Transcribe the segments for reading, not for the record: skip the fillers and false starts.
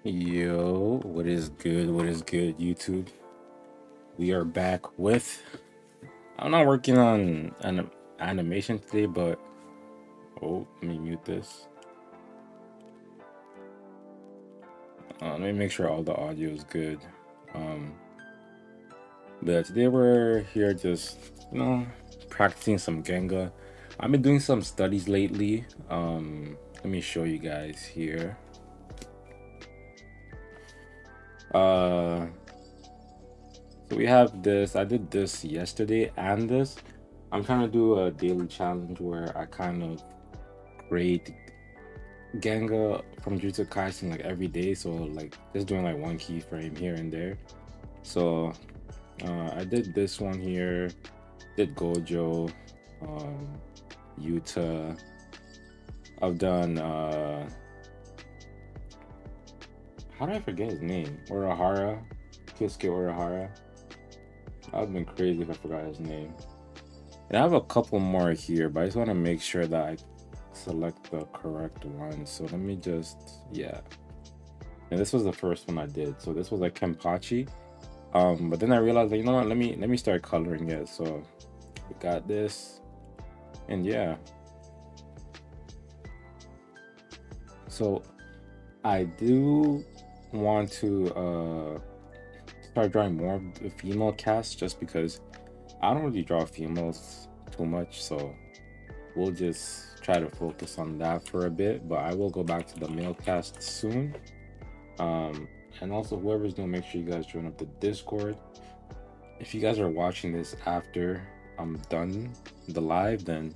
Yo, what is good? What is good, YouTube? We are back with. I'm not working on an animation today, but let me mute this. Let me make sure all the audio is good. Um, but today we're here just practicing some Genga. I've been doing some studies lately. Let me show you guys here. So we have this. I did this yesterday and this. I'm trying to do a daily challenge where I kind of grade Genga from Jujutsu Kaisen like every day. So like just doing like one keyframe here and there. So I did this one here. Did Gojo, um, Yuta. I've done how do I forget his name? Urahara, Kisuke Urahara. I've been crazy if I forgot his name. And I have a couple more here, but I just want to make sure that I select the correct one. So let me just, yeah. And this was the first one I did. So this was like Kenpachi. But then I realized, like, you know what? Let me start coloring it. So we got this, and yeah. So I do want to start drawing more of the female cast, just because I don't really draw females too much. So we'll just try to focus on that for a bit, but I will go back to the male cast soon. And also, whoever's new, make sure you guys join up the Discord. If you guys are watching this after I'm done the live, then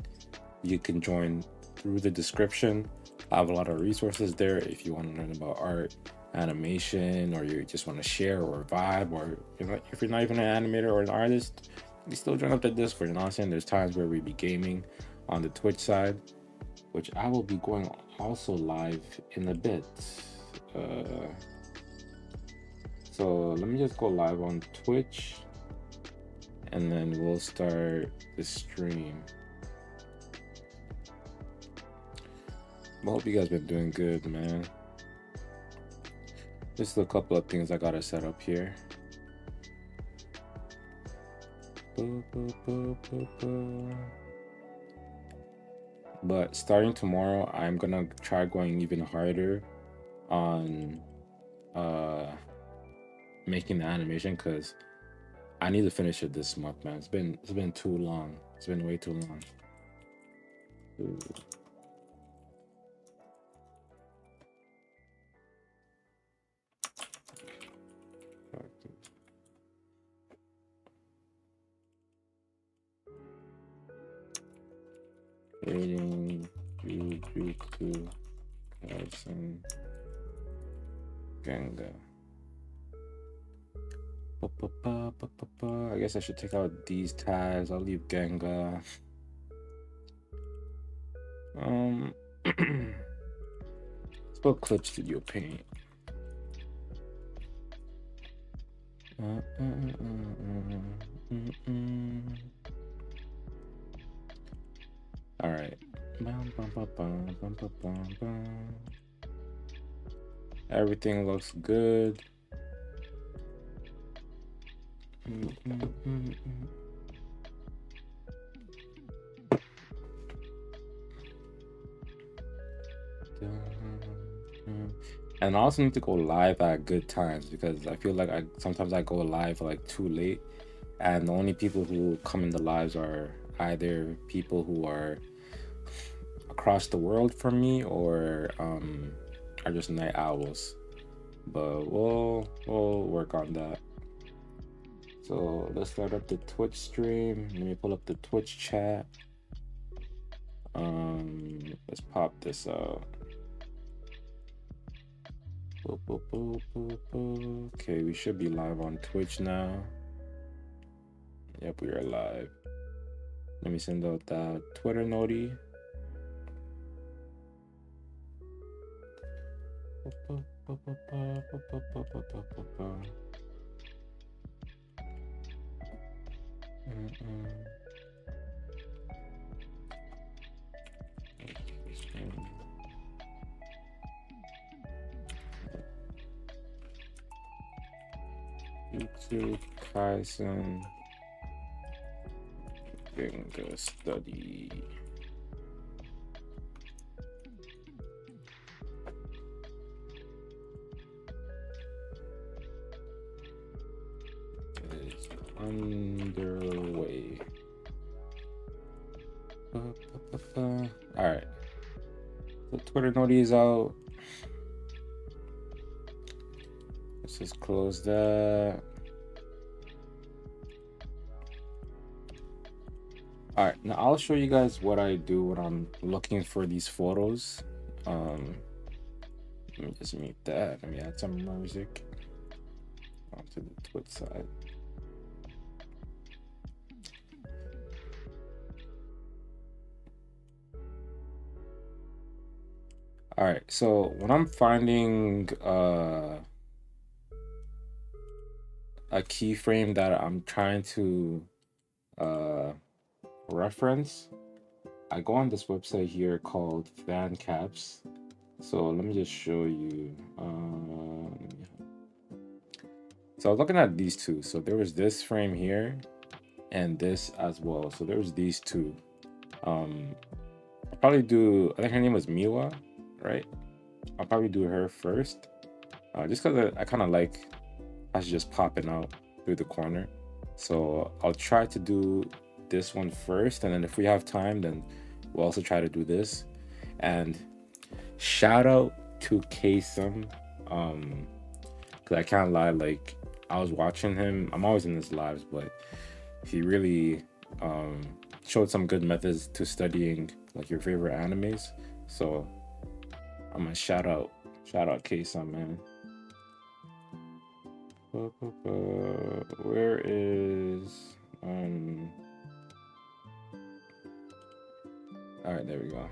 you can join through the description. I have a lot of resources there if you want to learn about art, animation, or you just want to share or vibe, or if you're not even an animator or an artist, you still join up the Discord. You know what I'm saying? There's times where we be gaming on the Twitch side, which I will be going also live in a bit. So let me just go live on Twitch, and then we'll start the stream. I hope you guys been doing good, man. Just a couple of things I gotta set up here. But starting tomorrow, I'm gonna try going even harder on making the animation, because I need to finish it this month, man. It's been too long. It's been way too long. Ooh. Reading Jujutsu Kaisen Genga. I guess I should take out these tags. I'll leave Genga. Let's put Clip Studio Paint. All right. Everything looks good. And I also need to go live at good times, because I feel like sometimes I go live like too late, and the only people who come in the lives are either people who are across the world from me, or are just night owls. But we'll work on that. So let's start up the Twitch stream. Let me pull up the Twitch chat. Let's pop this out. Okay, we should be live on Twitch now. Yep, we are live. Let me send out that Twitter noti. Jujutsu Kaisen Genga study. Is underway. Alright. So Twitter notice out. Let's just close that. Alright, now I'll show you guys what I do when I'm looking for these photos. Let me just mute that. Let me add some music onto the Twitch side. All right, so when I'm finding a keyframe that I'm trying to reference, I go on this website here called Fan Caps. So let me just show you. So I was looking at these two. So there was this frame here and this as well. So there was these two. I'll probably do, I think her name was Miwa, right? I'll probably do her first. Just because I kind of like how she's just popping out through the corner. So I'll try to do this one first. And then if we have time, then we'll also try to do this. And shout out to Kaisen. Because I can't lie, like, I was watching him. I'm always in his lives, but he really showed some good methods to studying like your favorite animes. So I'm gonna shout out Kaisen, man. Where is all right, there we go.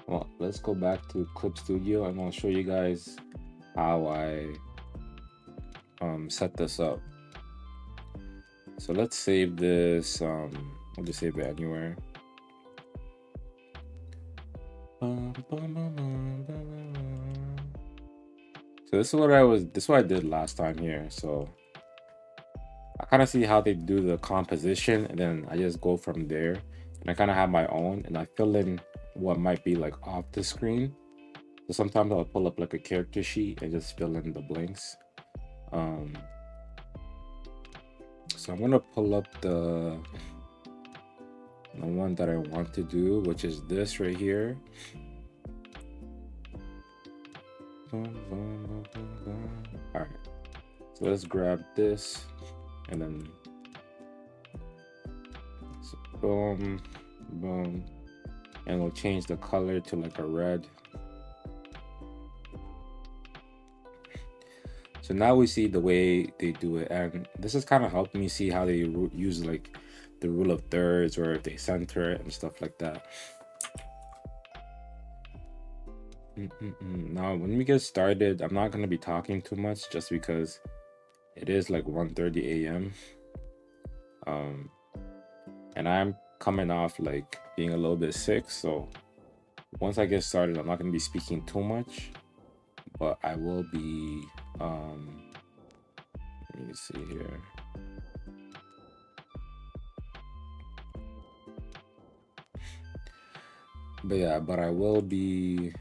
Well, let's go back to Clip Studio and I'll show you guys how I set this up. So let's save this. We'll just save it anywhere. So this is what I did last time here. So I kind of see how they do the composition and then I just go from there and I kind of have my own and I fill in what might be like off the screen. So sometimes I'll pull up like a character sheet and just fill in the blanks. So I'm gonna pull up the one that I want to do, which is this right here. All right, so let's grab this and then boom, boom, and we'll change the color to like a red. So now we see the way they do it, and this has kind of helped me see how they use like the rule of thirds or if they center it and stuff like that. Now when we get started, I'm not going to be talking too much just because it is like 1:30 a.m. And I'm coming off like being a little bit sick, so once I get started, I'm not going to be speaking too much, but I will be let me see here. But I will be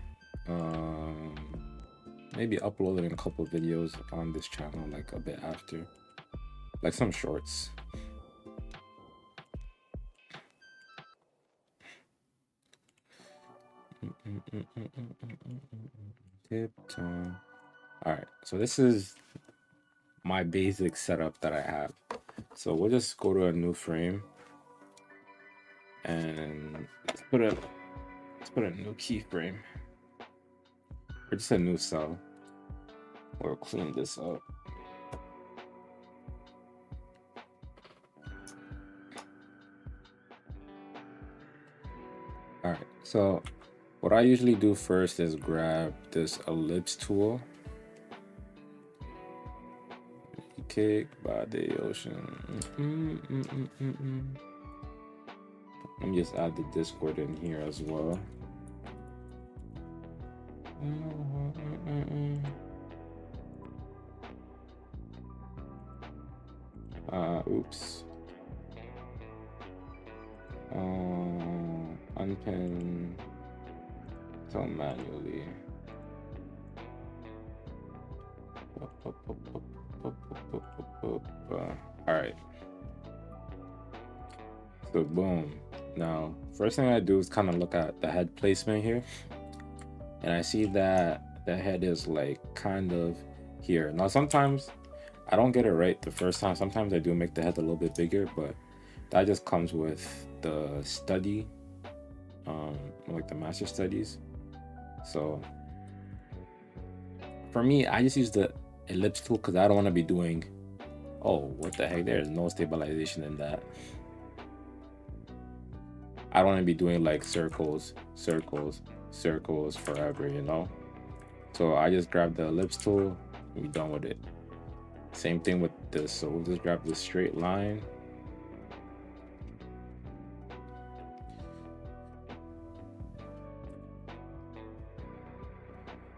maybe uploading a couple of videos on this channel like a bit after, like some shorts. Tiptoe. All right, so this is my basic setup that I have. So we'll just go to a new frame and let's put a new keyframe or just a new cell. We'll clean this up. All right, so what I usually do first is grab this ellipse tool. Cake by the ocean. Let me just add the Discord in here as well. Oops. Unpin. So manually. All right. So boom. Now, first thing I do is kind of look at the head placement here, and I see that the head is like kind of here. Now, sometimes I don't get it right the first time. Sometimes I do make the head a little bit bigger, but that just comes with the study, like the master studies. So for me, I just use the ellipse tool because I don't want to be doing, oh, what the heck, there's no stabilization in that. I don't want to be doing like circles, circles, circles forever, you know? So I just grab the ellipse tool and be done with it. Same thing with this. So we'll just grab this straight line.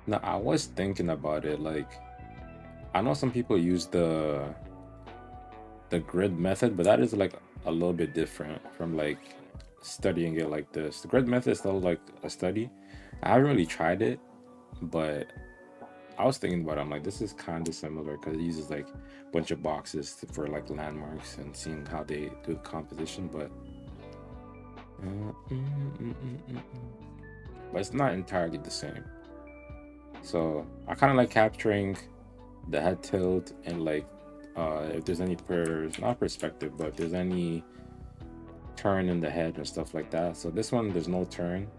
Now I was thinking about it, like I know some people use the grid method, but that is like a little bit different from like studying it like this. The grid method is still like a study. I haven't really tried it, but I was thinking about it. I'm like, this is kind of similar because it uses like a bunch of boxes for like landmarks and seeing how they do the composition, but but it's not entirely the same. So I kind of like capturing the head tilt and like if there's any not perspective, but if there's any turn in the head and stuff like that. So this one there's no turn,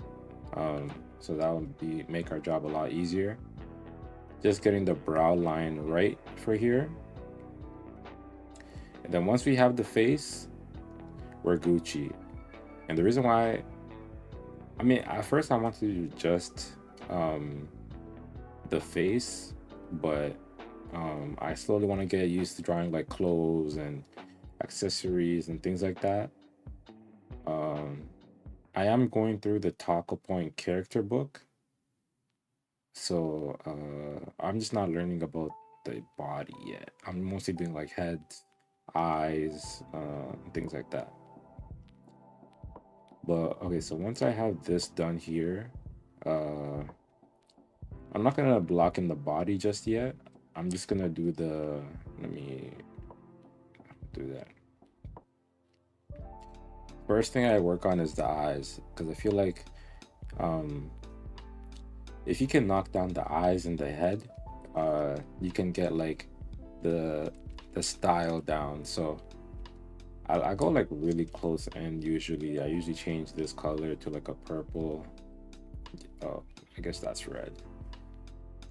so that would make our job a lot easier. Just getting the brow line right for here, and then once we have the face, we're Gucci. And the reason why, I mean, at first I wanted to do just the face, but I slowly want to get used to drawing like clothes and accessories and things like that. I am going through the Taco Point character book, so I'm just not learning about the body yet. I'm mostly doing like heads, eyes, things like that. But okay, so once I have this done here, I'm not gonna block in the body just yet. I'm just gonna do let me do that. First thing I work on is the eyes, because I feel like if you can knock down the eyes and the head, you can get like the style down. So I go like really close, and I usually change this color to like a purple. Oh, I guess that's red.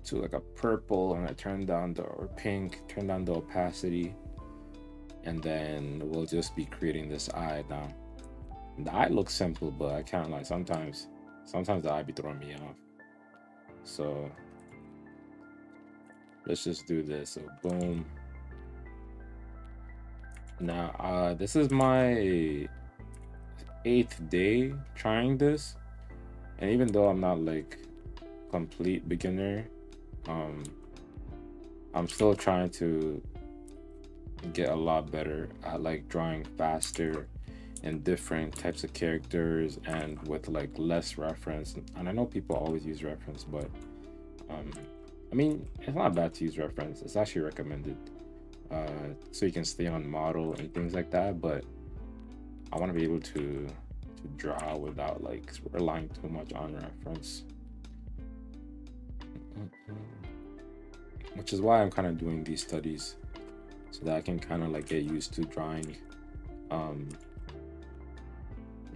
To like a purple, and I turn down or pink, turn down the opacity, and then we'll just be creating this eye now. The eye looks simple, but I can't lie, sometimes the eye be throwing me off. So let's just do this. So boom. Now this is my 8th day trying this, and even though I'm not like complete beginner, I'm still trying to get a lot better at like drawing faster and different types of characters and with like less reference. And I know people always use reference, but I mean, it's not bad to use reference. It's actually recommended, so you can stay on model and things like that. But I want to be able to draw without like relying too much on reference, which is why I'm kind of doing these studies, so that I can kind of like get used to drawing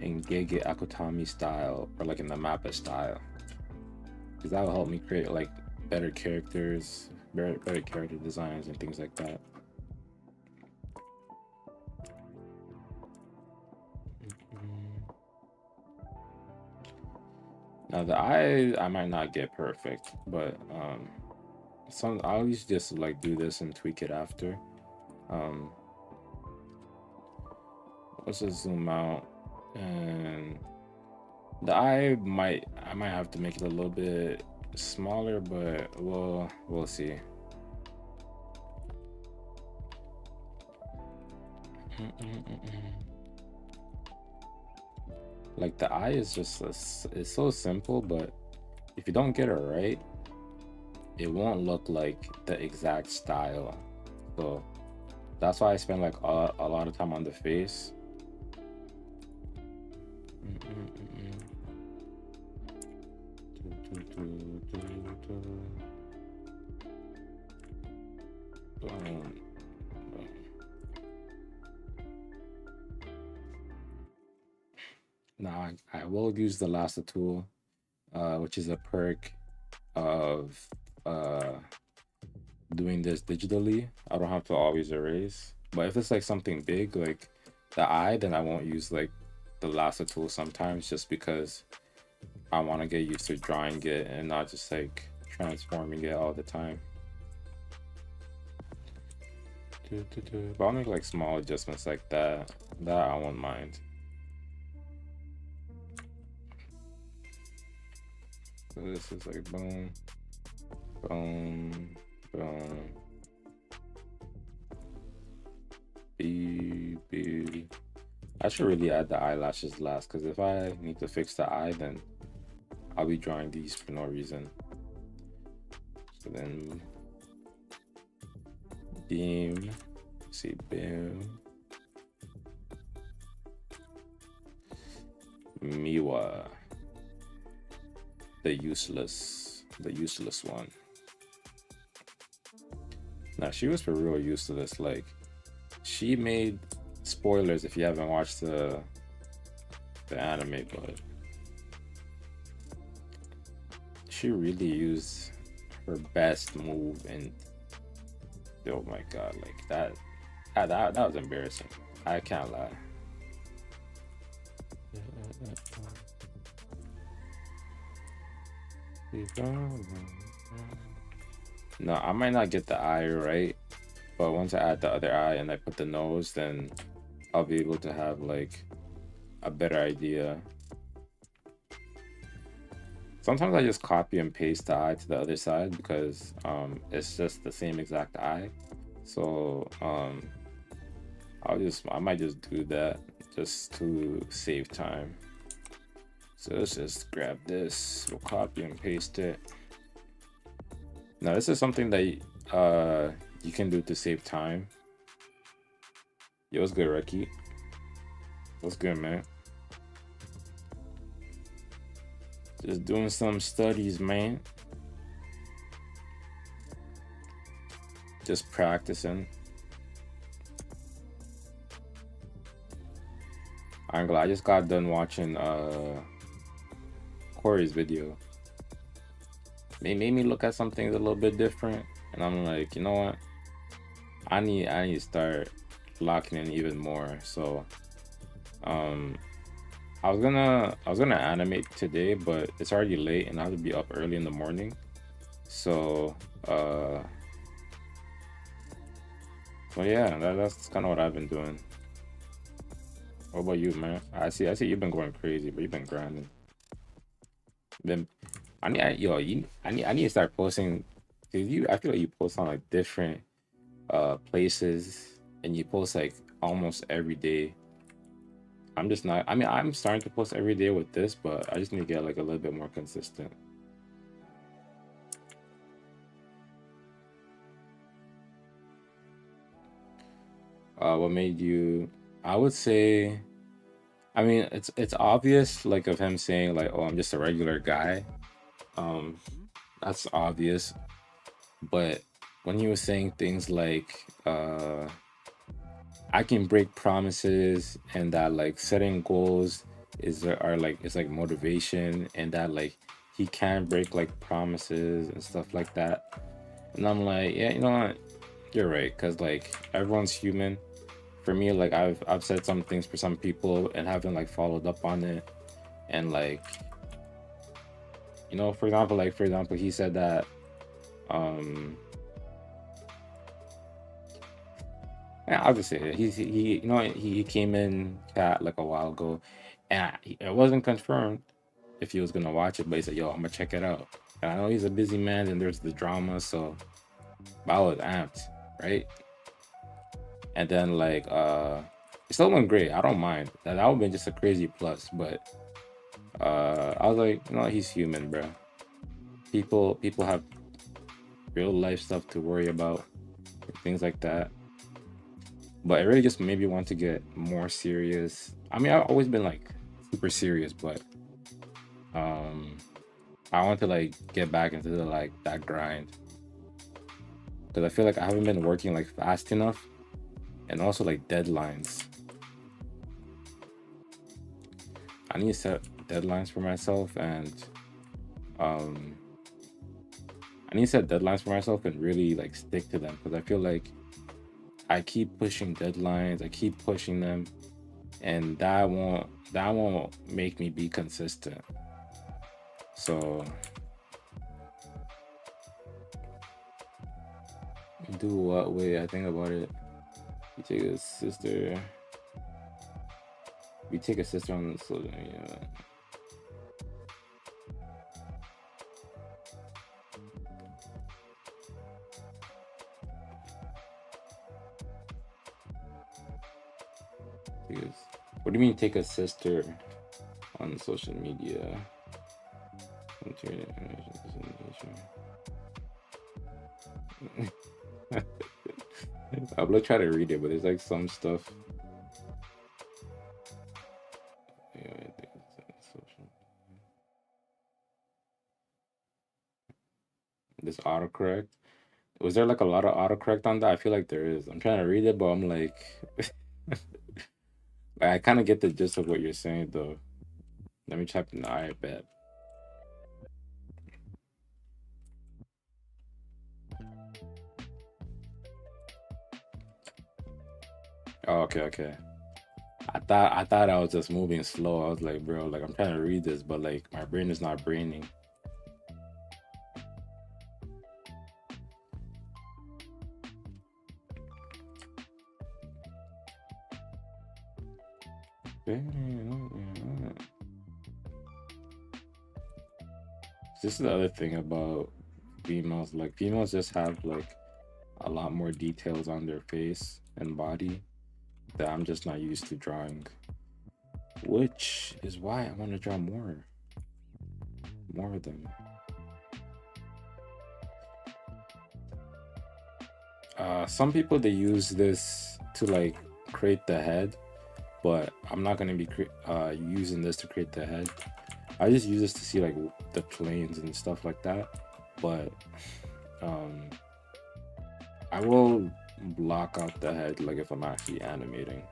in Genga Akutami style, or like in the Mappa style, because that will help me create like better characters, better character designs and things like that. Now the eye, I might not get perfect, but I'll usually just like do this and tweak it after. Let's just zoom out, and the eye I might have to make it a little bit smaller, but we'll see. Like the eye is just it's so simple, but if you don't get it right, it won't look like the exact style. So that's why I spend like a lot of time on the face. Now I will use the lasso tool, which is a perk of doing this digitally. I don't have to always erase. But if it's like something big, like the eye, then I won't use like the lasso tool sometimes, just because I want to get used to drawing it and not just like transforming it all the time. But I'll make like small adjustments like that. That I won't mind. So this is like boom, boom, boom. Beep. I should really add the eyelashes last, because if I need to fix the eye, then I'll be drawing these for no reason. So then beam, see beam, Miwa, the useless one. Now she was for real useless. Like she made spoilers if you haven't watched the anime, but she really used her best move, and oh my god, like that was embarrassing. I can't lie. No, I might not get the eye right, but once I add the other eye and I put the nose, then I'll be able to have like a better idea. Sometimes I just copy and paste the eye to the other side because it's just the same exact eye. So I might just do that just to save time. So let's just grab this, we'll copy and paste it. Now this is something that you can do to save time. Yo, what's good, Reki? What's good, man? Just doing some studies, man. Just practicing. I'm glad I just got done watching Corey's video. It made me look at some things a little bit different, and I'm like, you know what? I need to start locking in even more. So I was gonna animate today, but it's already late and I have to be up early in the morning. So yeah, that's kind of what I've been doing. What about you, man? I see you've been going crazy, but you've been grinding. I need to start posting, because I feel like you post on like different places, and you post like almost every day. I'm just not. I mean, I'm starting to post every day with this, but I just need to get like a little bit more consistent. What made you? I would say, I mean, it's obvious, like of him saying like, "Oh, I'm just a regular guy." That's obvious, but when he was saying things like, I can break promises, and that like setting goals is like motivation, and that like he can break like promises and stuff like that. And I'm like, yeah, you know what? You're right, because like everyone's human. For me, like I've said some things for some people and haven't like followed up on it, and like, you know, for example, he said that yeah, I'll just say it. He you know, he came in chat like a while ago, and it wasn't confirmed if he was gonna watch it, but he said, "Yo, I'm gonna check it out." And I know he's a busy man, and there's the drama, so I was amped, right? And then like It still went great. I don't mind. That would have been just a crazy plus, but I was like, you know, he's human, bro. People have real life stuff to worry about, things like that. But it really just made me want to get more serious. I mean, I've always been like super serious, but um I want to like get back into the like that grind because I feel like I haven't been working like fast enough, and also like deadlines. I need to set deadlines for myself, and um I need to set deadlines for myself and really like stick to them because I feel like I keep pushing deadlines, I keep pushing them, and that won't make me be consistent. So do what way I think about it. You take a sister. We take a sister on the social media. Because, what do you mean take a sister on social media? I'm gonna try to read it, but there's like some stuff. This autocorrect. Was there like a lot of autocorrect on that? I feel like there is. I'm trying to read it, but I'm like, I kind of get the gist of what you're saying though. Let me type in I bet. Oh, okay, okay. I thought I was just moving slow. I was like, bro, like I'm trying to read this, but like my brain is not braining. This is the other thing about females. Like females just have like a lot more details on their face and body that I'm just not used to drawing. Which is why I want to draw more of them. Some people they use this to like create the head, but I'm not gonna be using this to create the head. I just use this to see like the planes and stuff like that. But um, I will block out the head like if I'm actually animating.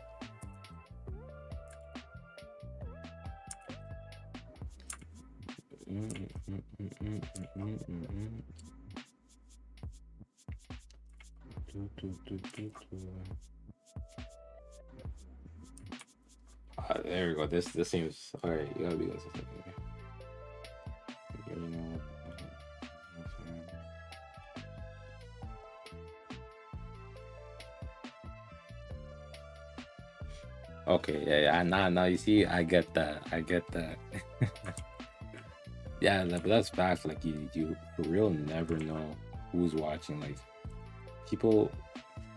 There we go. This seems all right. You gotta be this. Okay, yeah. Now you see, I get that. I get that. Yeah, but that's facts. Like you for real never know who's watching. Like people,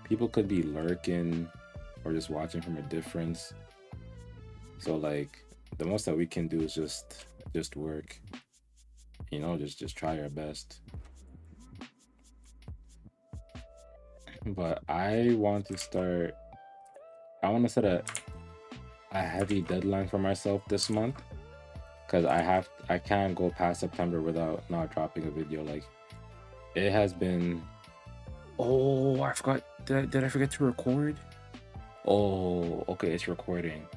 people could be lurking or just watching from a difference. So like the most that we can do is just work. You know, just try our best. But I want to start. I want to set a heavy deadline for myself this month because I can't go past September without not dropping a video. Like it has been. Oh, I forgot. Did I forget to record? Oh, okay, it's recording.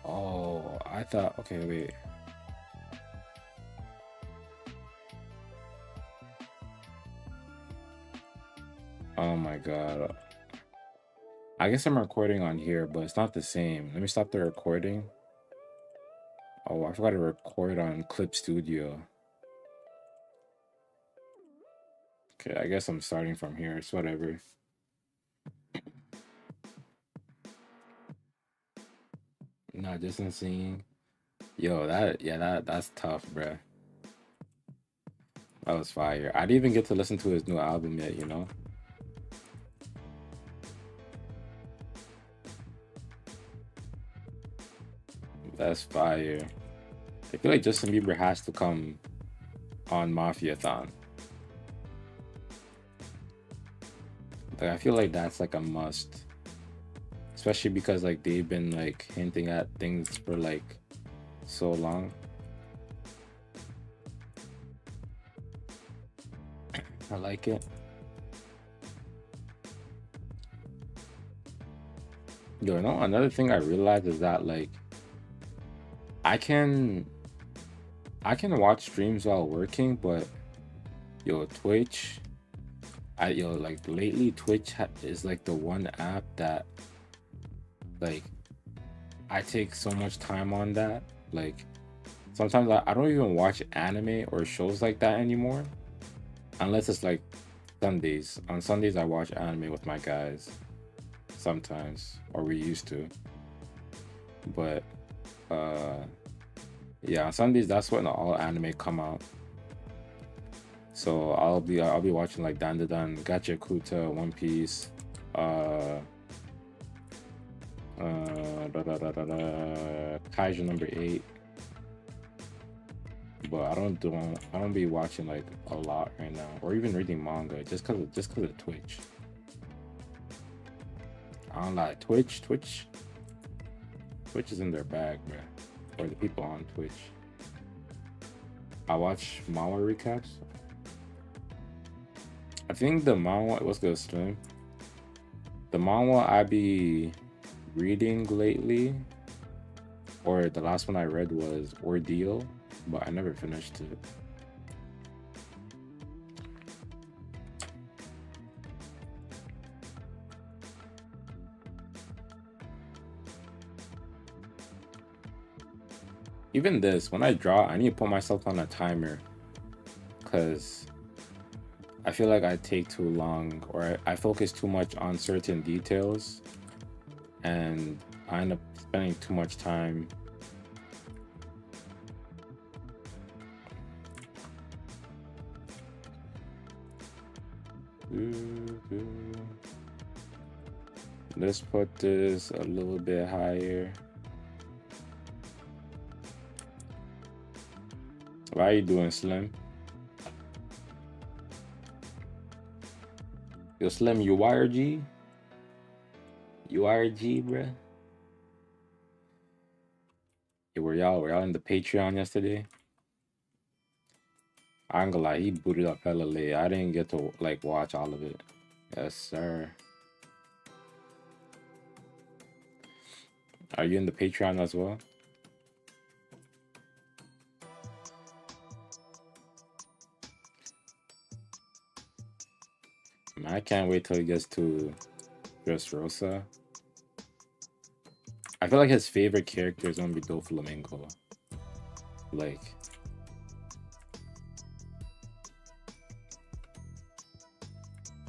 Oh, I thought. Okay, wait. Oh my god. I guess I'm recording on here, but it's not the same. Let me stop the recording. Oh, I forgot to record on Clip Studio. Okay, I guess I'm starting from here. It's whatever. Not distancing. Yo, that's tough, bruh. That was fire. I didn't even get to listen to his new album yet, you know? That's fire. I feel like Justin Bieber has to come on Mafiathon. Like I feel like that's like a must. Especially because like they've been like hinting at things for like so long. I like it. Yo, you know, another thing I realized is that like I can watch streams while working, but yo, Twitch, like lately Twitch is like the one app that like I take so much time on that. Like sometimes I don't even watch anime or shows like that anymore, unless it's like Sundays. On Sundays I watch anime with my guys sometimes, or we used to. But yeah, on Sundays that's when all anime come out. So I'll be watching like Dandadan, Gacha Kuta, One Piece, Kaiju number 8. But I don't be watching like a lot right now, or even reading manga, just cause of Twitch. I don't like Twitch is in their bag, man. Or the people on Twitch. I watch manhwa recaps. I think the manhwa, what's good, Slim? The manhwa I be reading lately, or the last one I read was Ordeal, but I never finished it. Even this, when I draw, I need to put myself on a timer, because I feel like I take too long, or I focus too much on certain details, and I end up spending too much time. Let's put this a little bit higher. How you doing, Slim? Yo, Slim, you YRG? You YRG, bruh? Hey, were y'all in the Patreon yesterday? I ain't gonna lie, he booted up hella late. I didn't get to like watch all of it. Yes, sir. Are you in the Patreon as well? Man, I can't wait till he gets to Dressrosa. I feel like his favorite character is gonna be Doflamingo. Like,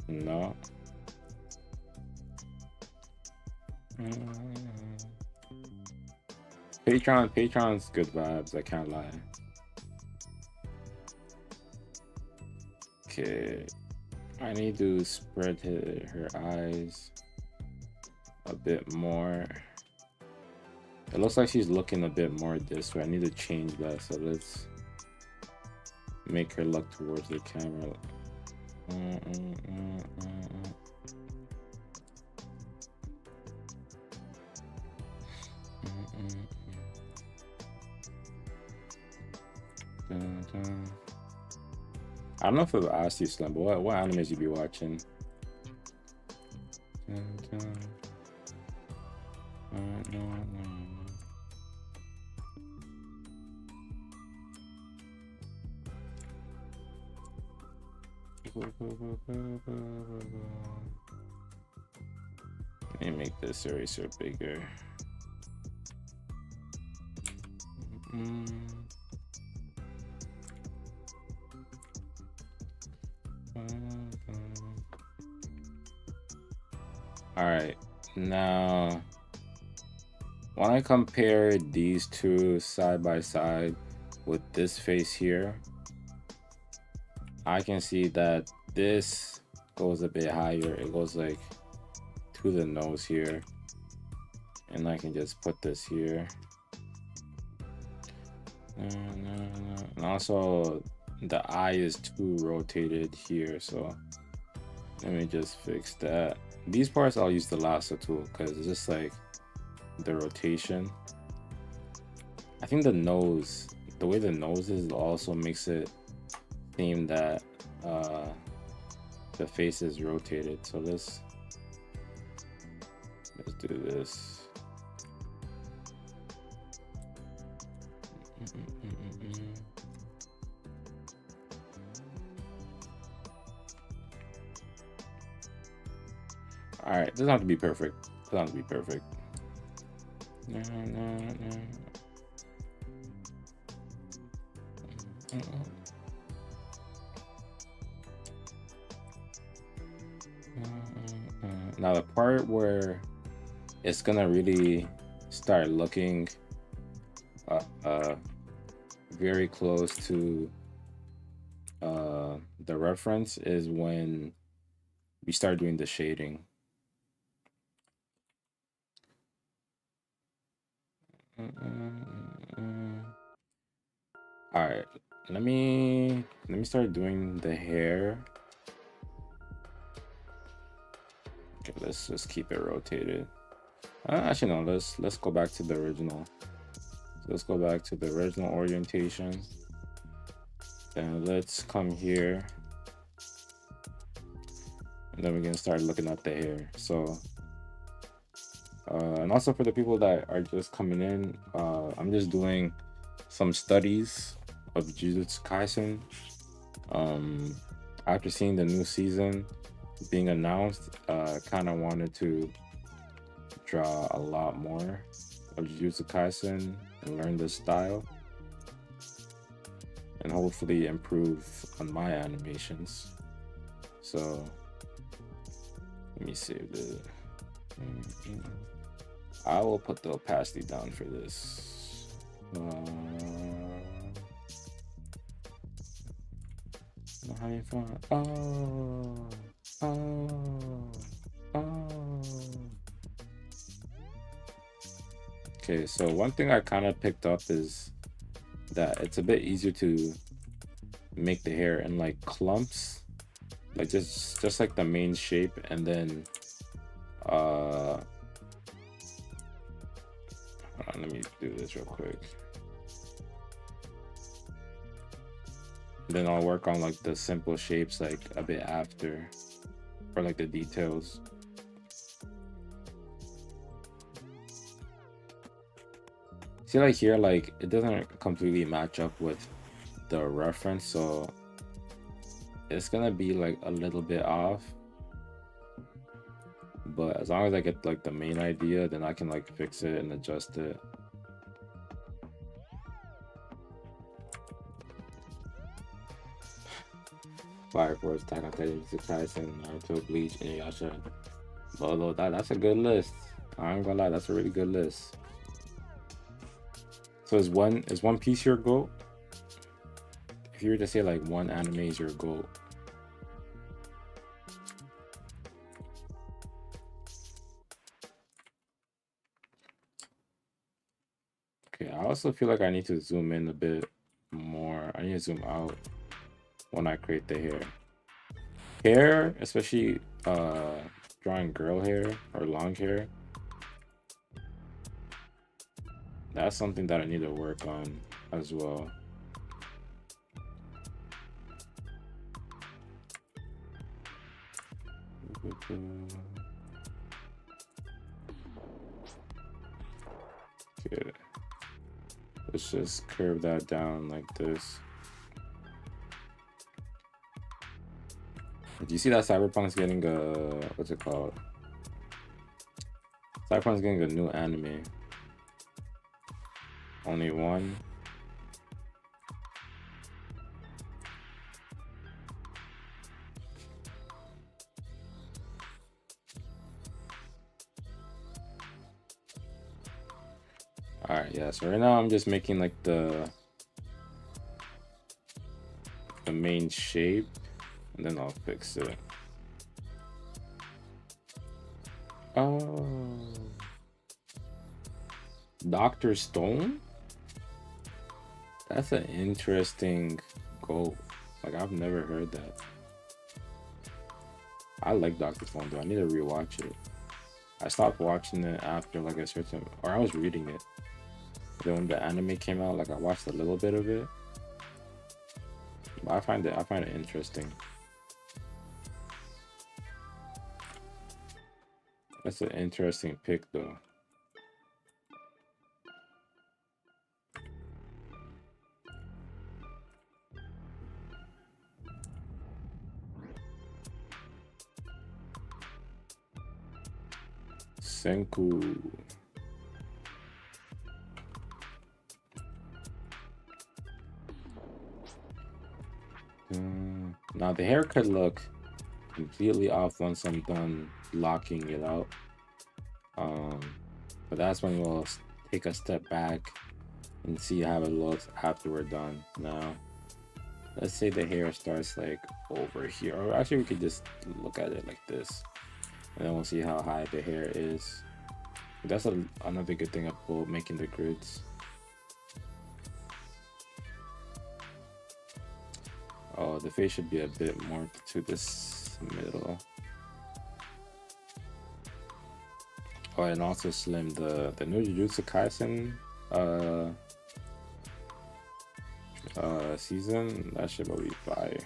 no. Patreon's good vibes, I can't lie. Okay, I need to spread her eyes a bit more. It looks like she's looking a bit more this way. I need to change that, so let's make her look towards the camera. I don't know if I've asked you, Slim, but what animes you be watching? Let me make this eraser bigger. All right, now when I compare these two side by side with this face here, I can see that this goes a bit higher. It goes like to the nose here, and I can just put this here. And also the eye is too rotated here, so let me just fix that. These parts I'll use the lasso tool because it's just like the rotation. I think the nose, the way the nose is, also makes it seem that the face is rotated. So let's do this. All right, doesn't have to be perfect. Doesn't have to be perfect. Now the part where it's gonna really start looking very close to the reference is when we start doing the shading. All right, let me start doing the hair. Okay, let's just keep it rotated. Actually, no. Let's go back to the original. So let's go back to the original orientation. Then let's come here, and then we can start looking at the hair. So, and also for the people that are just coming in, I'm just doing some studies of Jujutsu Kaisen. After seeing the new season being announced, kind of wanted to draw a lot more of Jujutsu Kaisen and learn the style, and hopefully improve on my animations. So let me save it. I will put the opacity down for this. I'm having fun. Okay, so one thing I kind of picked up is that it's a bit easier to make the hair in like clumps, like just like the main shape, and then hold on, let me do this real quick. Then I'll work on like the simple shapes like a bit after, or like the details. See, like here, like it doesn't completely match up with the reference, so it's gonna be like a little bit off. But as long as I get like the main idea, then I can like fix it and adjust it. Fire Force, Attack on Titan, Jujutsu Kaisen, Naruto, Bleach, Inuyasha. Although that's a good list. I ain't gonna lie, that's a really good list. So is one piece your goat? If you were to say like one anime is your goat, okay, I also feel like I need to zoom in a bit more. I need to zoom out when I create the hair. Hair, especially drawing girl hair or long hair, that's something that I need to work on as well. Okay. Let's just curve that down like this. Do you see that Cyberpunk's getting a, what's it called? Cyberpunk's getting a new anime. Only one. All right, yeah. So right now I'm just making like the main shape, and then I'll fix it. Oh, Dr. Stone? That's an interesting goal. Like I've never heard that. I like Doctor Stone though. I need to rewatch it. I stopped watching it after like a certain, or I was reading it. Then when the anime came out, like I watched a little bit of it. But I find it interesting. That's an interesting pick though. Senku. Now the hair could look completely off once I'm done locking it out. But that's when we'll take a step back and see how it looks after we're done. Now, let's say the hair starts like over here, or actually we could just look at it like this, and then we'll see how high the hair is. That's another good thing about making the grids. Oh, the face should be a bit more to this middle. Oh, and also slim. The new Jujutsu Kaisen season, that shit will be fire.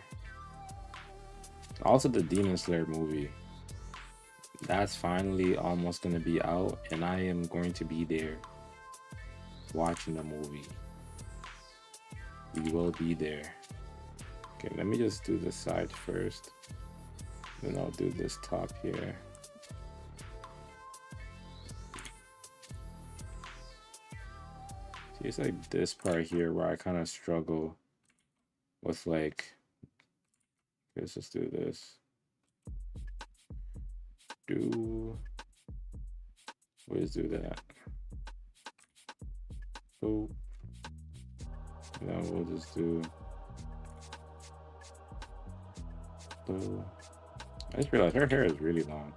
Also the Demon Slayer movie, that's finally almost gonna be out, and I am going to be there watching the movie. We will be there. Okay, let me just do the side first, then I'll do this top here. See, it's like this part here where I kind of struggle with like, let's just do this. Let's do that. Oh, now we'll just do. I just realized her hair is really long.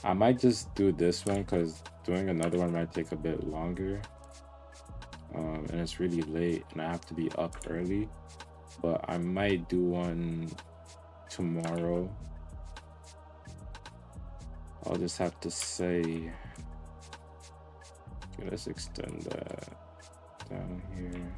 I might just do this one because doing another one might take a bit longer. And it's really late and I have to be up early. But I might do one tomorrow. I'll just have to say, okay, let's extend that down here.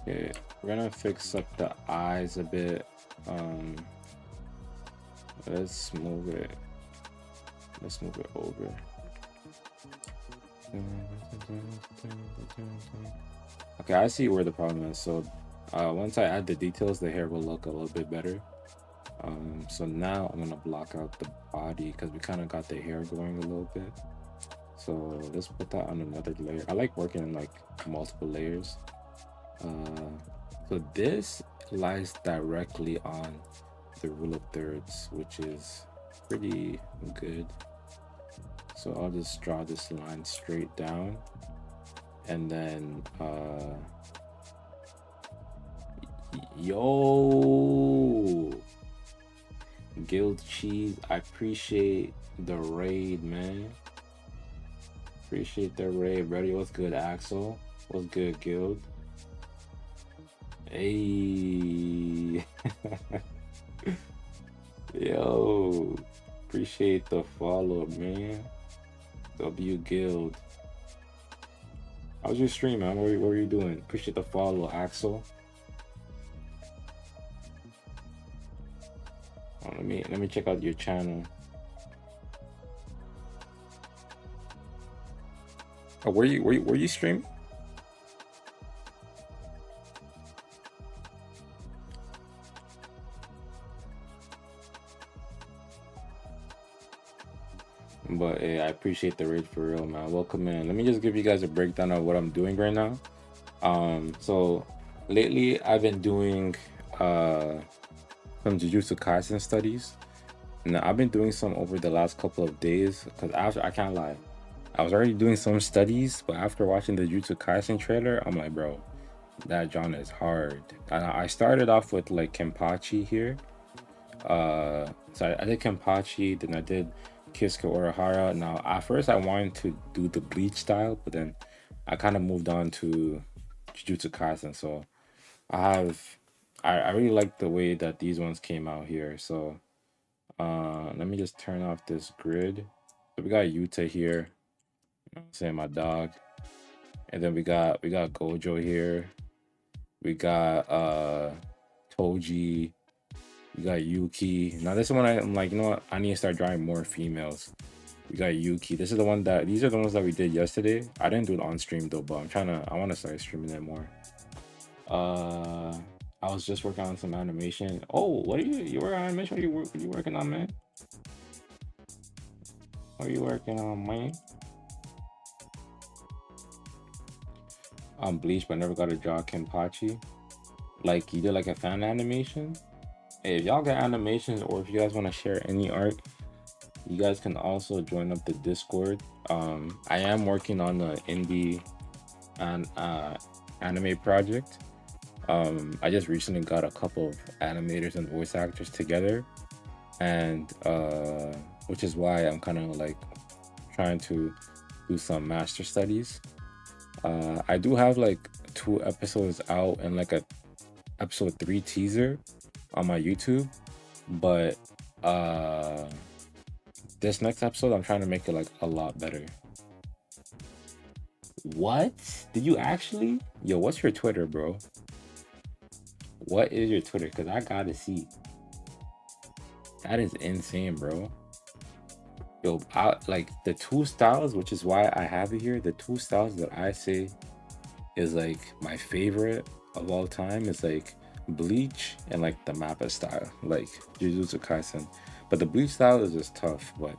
Okay, we're gonna fix up the eyes a bit. Let's move it over. Okay, I see where the problem is. So once I add the details, the hair will look a little bit better. So now I'm gonna block out the body because we kind of got the hair going a little bit. So let's put that on another layer. I like working in like multiple layers. So this lies directly on the rule of thirds, which is pretty good. So I'll just draw this line straight down, and then yo, Guild Cheese, I appreciate the raid, man. Appreciate the raid, buddy. What's good, Axel? What's good, Guild? Hey. Yo, appreciate the follow, man. W Guild. How's your stream, man? What were you doing? Appreciate the follow, Axel. Oh, let me check out your channel. Oh, were you streaming? But hey, I appreciate the raid for real, man. Welcome in. Let me just give you guys a breakdown of what I'm doing right now. So lately I've been doing some Jujutsu Kaisen studies. And I've been doing some over the last couple of days because after I can't lie, I was already doing some studies, but after watching the Jujutsu Kaisen trailer, I'm like, bro, that genre is hard. I started off with like Kenpachi here. So I did Kenpachi, then I did Kisuke Urahara. Now at first I wanted to do the Bleach style, but then I kind of moved on to Jujutsu Kaisen. So I really like the way that these ones came out here. So let me just turn off this grid. So we got Yuta here, you know what I'm saying, my dog. And then we got Gojo here. We got Toji. We got Yuki. Now this is when I'm like, you know what? I need to start drawing more females. We got Yuki. This is the one that these are the ones that we did yesterday. I didn't do it on stream though, but I want to start streaming it more. Uh I was just working on some animation. Oh, what are you working on animation? What are you working on, man? What are you working on, man? Bleach, but I never got to draw Kenpachi. Like you did like a fan animation. Hey, if y'all got animations or if you guys want to share any art, you guys can also join up the Discord. I am working on an indie and anime project. I just recently got a couple of animators and voice actors together, and which is why I'm kind of like trying to do some master studies. I do have like 2 episodes out and like a episode 3 teaser on my YouTube, but this next episode I'm trying to make it like a lot better. What? Did you actually? Yo, what's your Twitter, bro? What is your Twitter? Because I gotta see. That is insane, bro. Yo, like the 2 styles, which is why I have it here. The 2 styles that I say is like my favorite of all time is like Bleach and like the Mappa style, like Jujutsu Kaisen. But the Bleach style is just tough. But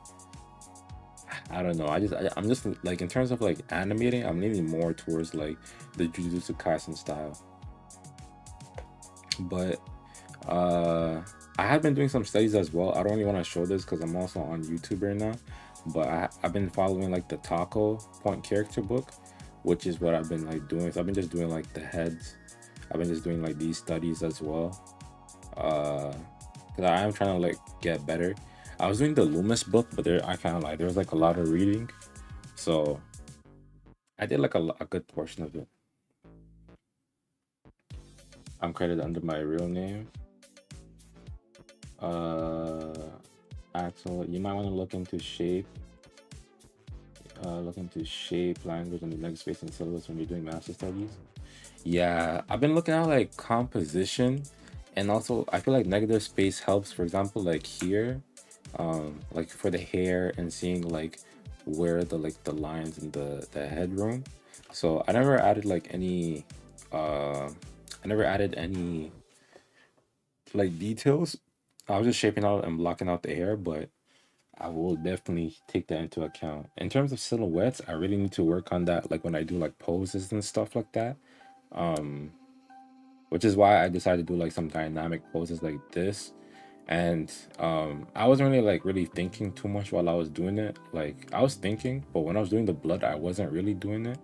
I don't know. I'm just like in terms of like animating, I'm leaning more towards like the Jujutsu Kaisen style. But I have been doing some studies as well. I don't really want to show this because I'm also on YouTube right now. But I've been following like the Taco Point character book, which is what I've been like doing. So I've been just doing like the heads. I've been just doing like these studies as well. Because I am trying to like get better. I was doing the Loomis book, but I kind of like there was like a lot of reading, so I did like a good portion of it. I'm credited under my real name. Axel, you might want to look into shape. Look into shape, language, and the next space and syllabus when you're doing master studies. Yeah, I've been looking at like composition, and also I feel like negative space helps. For example, like here, like for the hair and seeing like where the lines in the headroom. So I never added like any I never added any like details. I was just shaping out and blocking out the hair, but I will definitely take that into account. In terms of silhouettes, I really need to work on that, like when I do like poses and stuff like that. Um, which is why I decided to do like some dynamic poses like this. And I wasn't really thinking too much while I was doing it. Like I was thinking, but when I was doing the blood, I wasn't really doing it.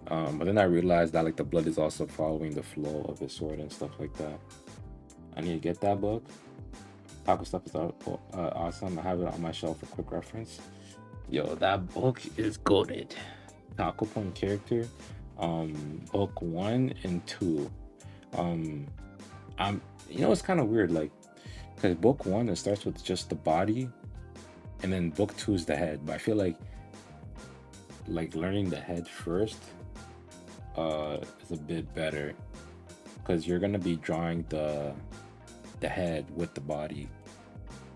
But then I realized that like the blood is also following the flow of his sword and stuff like that. I need to get that book. Taco stuff is awesome. I have it on my shelf for quick reference. Yo, that book is goated. Taco Point character, book 1 and 2. I'm it's kind of weird, like, because book 1 it starts with just the body, and then book 2 is the head. But I feel like learning the head first is a bit better because you're gonna be drawing the head with the body.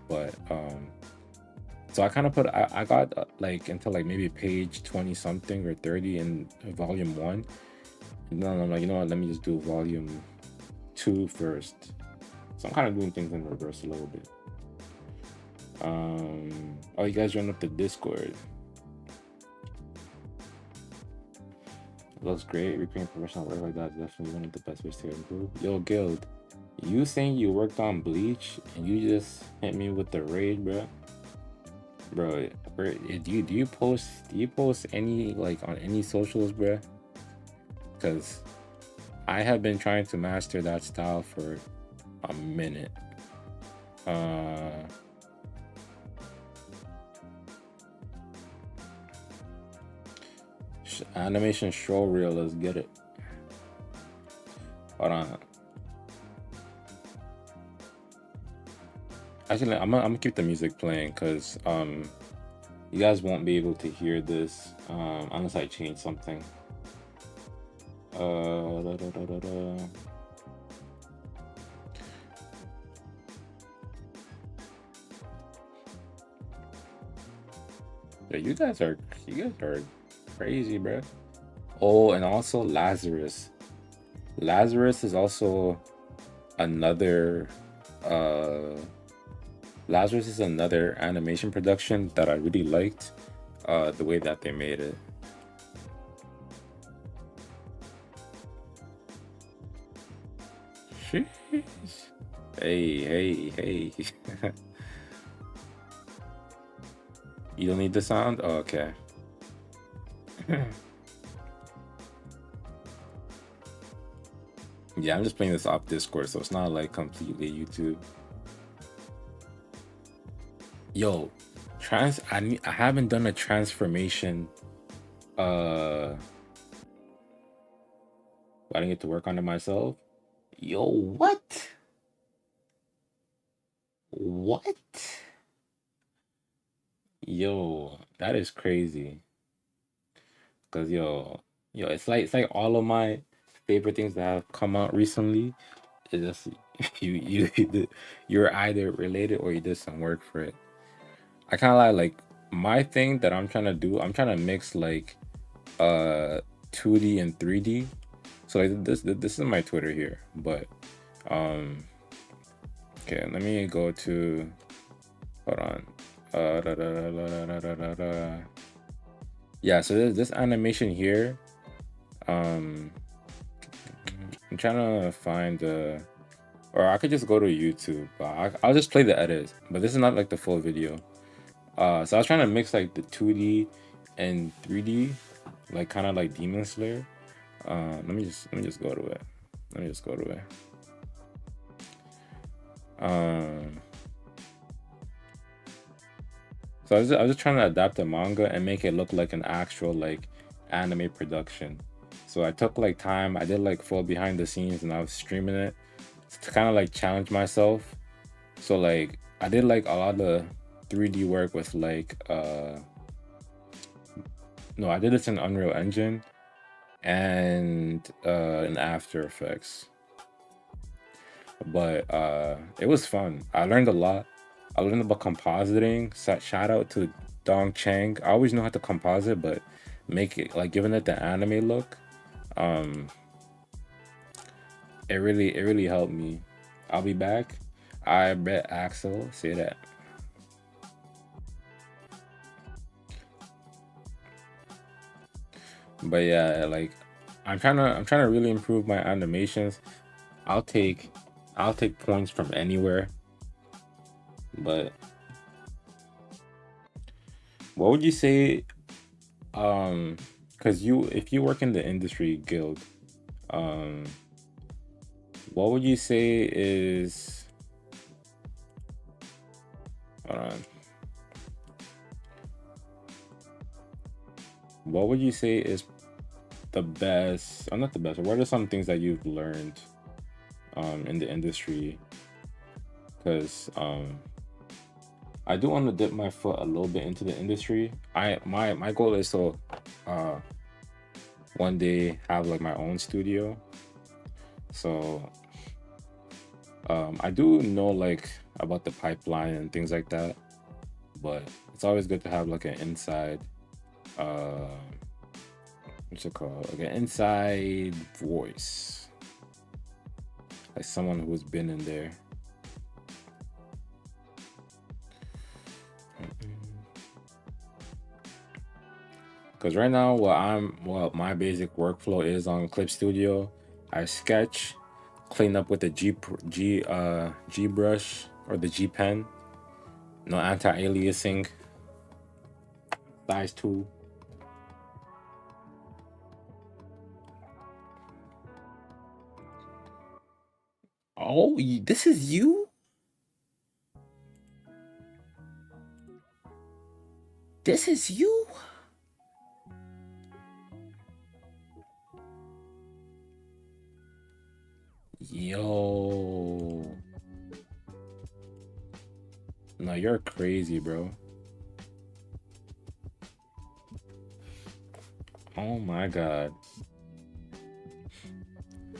But so I kind of I got like until like maybe page 20 something or 30 in volume 1, and then I'm like, you know what, let me just do volume 2 first. So I'm kind of doing things in reverse a little bit. Oh, you guys joined up the Discord. It looks great. Recreating professional work like that is definitely one of the best ways to improve. Yo, Guild, You saying you worked on Bleach and you just hit me with the raid, bro? Bro, do you post any like on any socials, bro? Because I have been trying to master that style for a minute. Uh, Animation show reel. Let's get it. Hold on. Actually, I'm gonna keep the music playing because you guys won't be able to hear this unless I change something. Da, da, da, da, da. Yeah, you guys are crazy, bro. Oh, and also Lazarus. Lazarus is also another uh Lazarus is another animation production that I really liked the way that they made it. Sheesh. Hey, hey, hey. You don't need the sound? Oh, okay. Yeah, I'm just playing this off Discord, so it's not like completely YouTube. Yo, I haven't done a transformation. I didn't get to work on it myself. Yo, what? What? Yo, that is crazy. Cause yo, it's like all of my favorite things that have come out recently. It's just you're either related or you did some work for it. I kind of like my thing that I'm trying to do. I'm trying to mix like uh 2D and 3D. So like this is my Twitter here, but um okay, let me go to hold on. Da, da, da, da, da, da, da, da. Yeah, so this animation here. Um, I'm trying to find or I could just go to YouTube. I'll just play the edits, but this is not like the full video. So I was trying to mix like the 2D and 3D, like kind of like Demon Slayer. Let me just go to it. Let me just go to it. Um, so I was just trying to adapt the manga and make it look like an actual like anime production. So I took like time. I did like full behind the scenes, and I was streaming it to kind of like challenge myself. So like I did like a lot of 3D work with like no, I did this in Unreal Engine and in After Effects. But it was fun. I learned a lot. I learned about compositing. Shout out to Dong Chang. I always knew how to composite, but make it like giving it the anime look. Um, it really helped me. I'll be back. I bet Axel say that. But yeah, like I'm trying to really improve my animations. I'll take I'll take points from anywhere. But what would you say cuz you if you work in the industry guild, um what would you say is hold on. What would you say is the best, or not the best, what are some things that you've learned in the industry? Because I do want to dip my foot a little bit into the industry. My goal is to uh, one day have like my own studio. So I do know like about the pipeline and things like that, but it's always good to have like an inside uh what's it called? Like an inside voice. Like someone who's been in there. Because right now, what my basic workflow is on Clip Studio, I sketch, clean up with the G brush or the G pen. No anti-aliasing. Size 2. Oh, this is you? This is you? Yo. No, you're crazy, bro. Oh my god.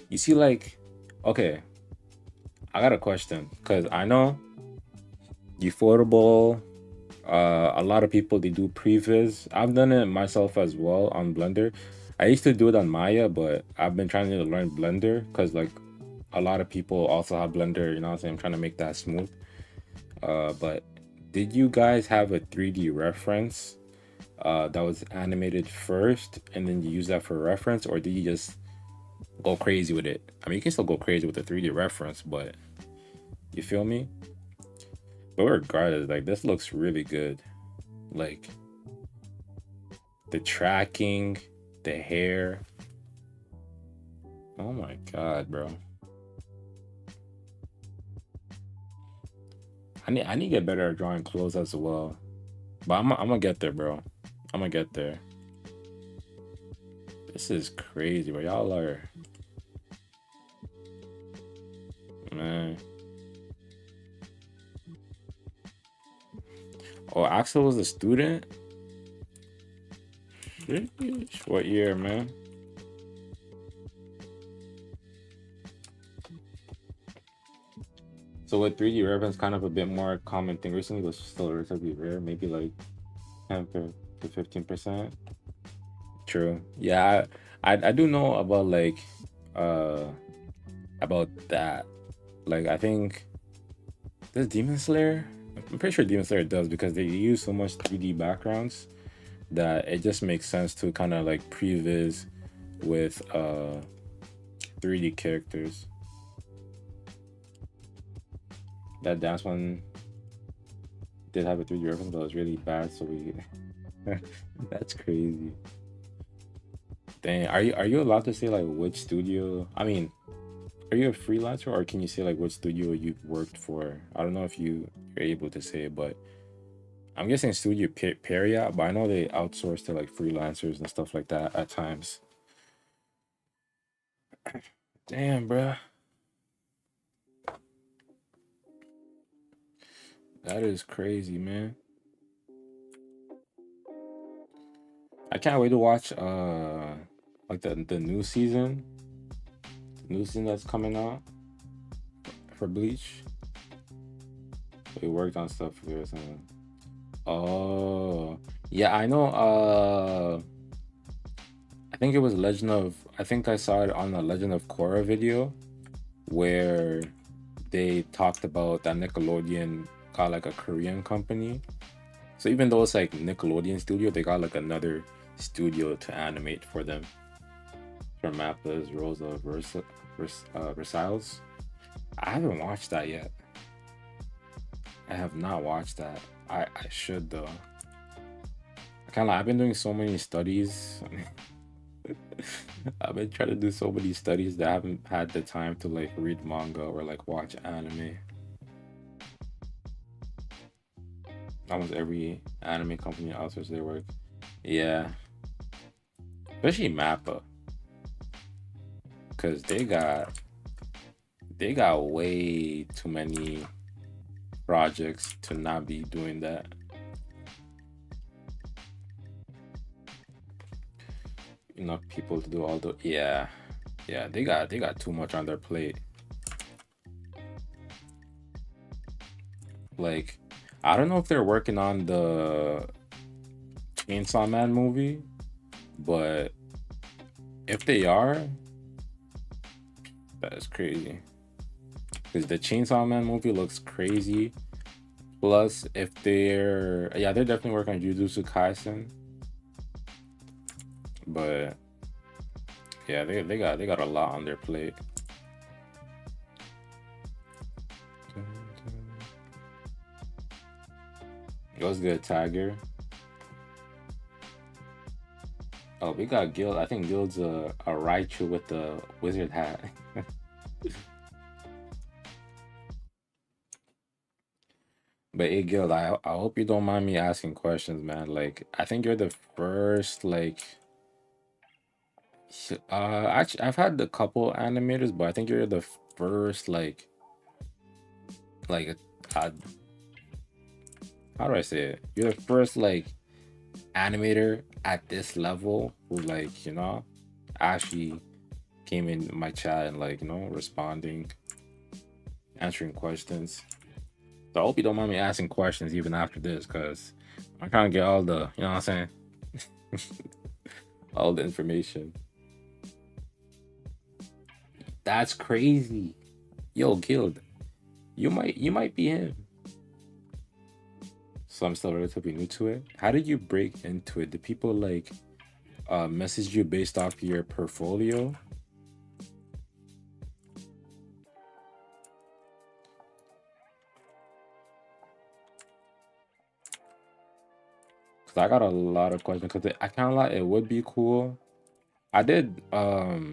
You see, like, okay, I got a question because I know Ufotable, a lot of people they do previs. I've done it myself as well on Blender. I used to do it on Maya, but I've been trying to learn Blender because like a lot of people also have Blender. You know what I'm saying? I'm trying to make that smooth. But did you guys have a 3D reference that was animated first, and then you use that for reference, or did you just go crazy with it? I mean, you can still go crazy with the 3D reference, but you feel me? But regardless, like this looks really good. Like the tracking, the hair. Oh my god, bro. I need to get better at drawing clothes as well. But I'm gonna get there, bro. I'm gonna get there. This is crazy, bro. Y'all are, man. Oh, Axel was a student? Sheesh. What year, man? So with 3D reference kind of a bit more common thing recently, but still relatively rare, maybe like 10 to 15%. True. Yeah, I do know uh about that. Like I think does Demon Slayer? I'm pretty sure Demon Slayer does because they use so much 3D backgrounds that it just makes sense to kind of like previs with 3D characters. That dance one did have a 3D reference, but it was really bad, so we that's crazy. Dang, are you allowed to say like which studio? I mean, are you a freelancer or can you say like what studio you've worked for? I don't know if you're able to say, but I'm guessing Studio Peria, but I know they outsource to like freelancers and stuff like that at times. Damn, bruh. That is crazy, man. I can't wait to watch like the new season that's coming out for Bleach. We worked on stuff for this. Oh, yeah, I know. I think it was Legend of. I think I saw it on the Legend of Korra video where they talked about that Nickelodeon got like a Korean company. So even though it's like Nickelodeon studio, they got like another studio to animate for them. For Mappa's Rosa Versailles. I haven't watched that yet. I have not watched that. I should though. I've been doing so many studies. I've been trying to do so many studies that I haven't had the time to like read manga or like watch anime. Almost every anime company outsources their work. Yeah, especially Mappa, cause they got way too many projects to not be doing that. Enough people to do all the yeah, they got too much on their plate. Like I don't know if they're working on the Chainsaw Man movie, but if they are, that is crazy. Because the Chainsaw Man movie looks crazy. Plus, if they're definitely working on Jujutsu Kaisen, but yeah, they got a lot on their plate. It was good, Tiger. Oh, we got Guild. I think Guild's a Raichu with the wizard hat. But hey, Guild, I hope you don't mind me asking questions, man. Like, I think you're the first, like, actually, I've had a couple animators, but I think you're the first, like, uh, how do I say it? You're the first, like, animator at this level who, like, actually came in my chat and, like, responding, answering questions. So I hope you don't mind me asking questions even after this, because I'm trying to get all the, you know what I'm saying, all the information. That's crazy. Yo, Guild, you might be him. So I'm still relatively new to it. How did you break into it? Did people like message you based off your portfolio? Cause I got a lot of questions. Cause I kind of like it would be cool. I did I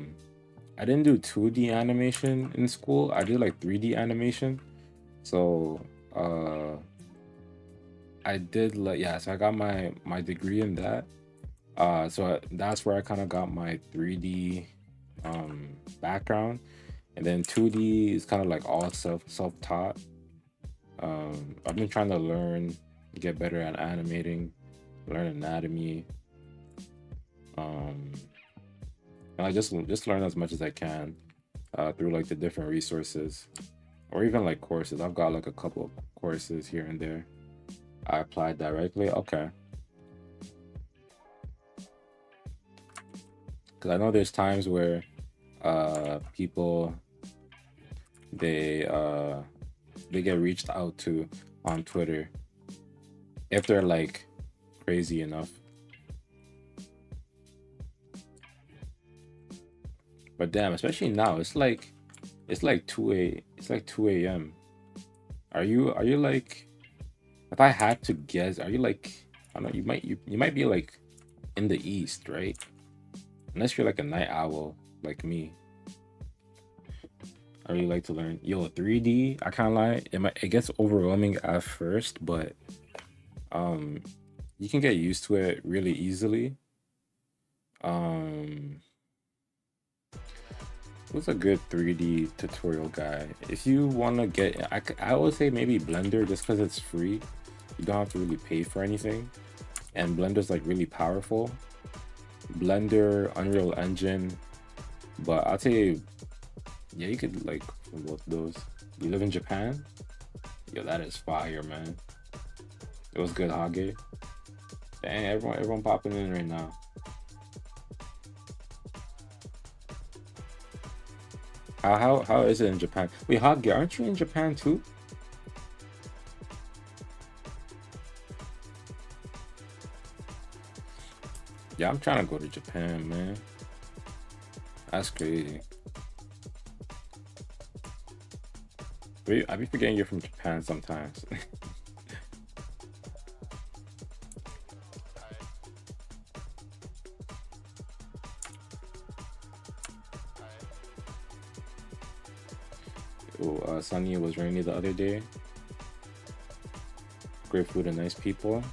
didn't do 2D animation in school. I did like 3D animation. So uh I did like, yeah, so I got my degree in that. So that's where I kind of got my 3D background, and then 2D is kind of like all self-taught. I've been trying to learn, get better at animating, learn anatomy, um, and I just learn as much as I can through like the different resources or even like courses. I've got like a couple of courses here and there. I applied directly. Okay, because I know there's times where people they uh they get reached out to on Twitter if they're like crazy enough. But damn, especially now, it's like 2 a.m. Are you like, if I had to guess, are you like, I don't know, you might be like in the east, right? Unless you're like a night owl like me. I really like to learn. Yo, 3D, I can't lie, it gets overwhelming at first, but um you can get used to it really easily. Um what's a good 3D tutorial guy? If you want to get, I would say maybe Blender, just because it's free. You don't have to really pay for anything. And Blender's like really powerful. Blender, Unreal Engine. But I'll tell you, yeah, you could like from both those. You live in Japan? Yo, that is fire, man. It was good, Hage. Dang, everyone popping in right now. How is it in Japan? Wait, Hage, aren't you in Japan too? Yeah, I'm trying to go to Japan, man. That's crazy. I be forgetting you're from Japan sometimes. Oh, sunny, it was rainy the other day. Great food and nice people.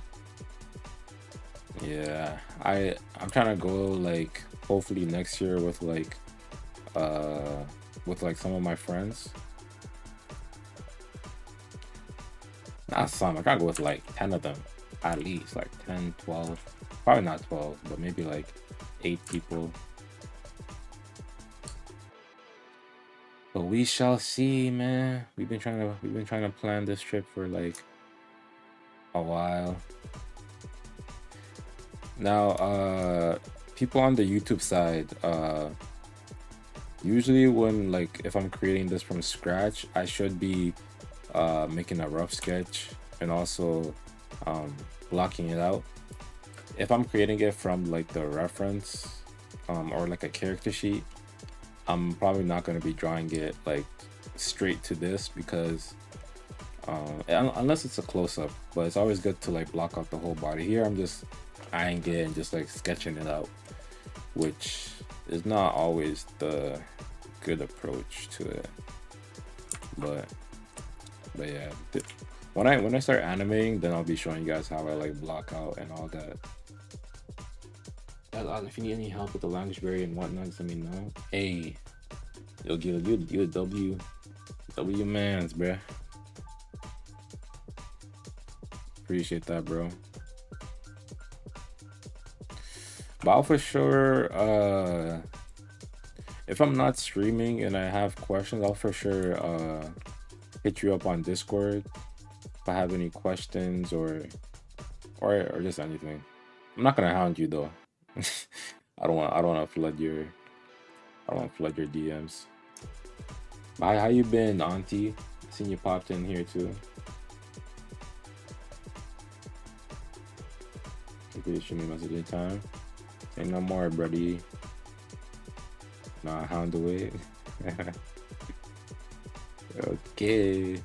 Yeah, I'm trying to go like hopefully next year uh with like some of my friends. Not some, I gotta go with like 10 of them at least, like 10, 12. Probably not 12, but maybe like 8 people. But we shall see, man. We've been trying to plan this trip for like a while. Now, people on the YouTube side, usually when like if I'm creating this from scratch, I should be making a rough sketch and also blocking it out. If I'm creating it from like the reference or like a character sheet, I'm probably not going to be drawing it like straight to this because Unless it's a close-up, but it's always good to like block out the whole body. Here I'm just eyeing it and just like sketching it out, which is not always the good approach to it. But yeah, when I start animating, then I'll be showing you guys how I like block out and all that. If you need any help with the language barrier and whatnot, just let me know. Hey, you a W mans, bruh. Appreciate that, bro. But I'll for sure, if I'm not streaming and I have questions, I'll for sure hit you up on Discord if I have any questions or just anything. I'm not gonna hound you though. I don't want to flood your DMs. But how you been, Auntie? Seen you popped in here too. Okay, shoot me a message anytime. Say no more, buddy. Nah, hound away. Okay.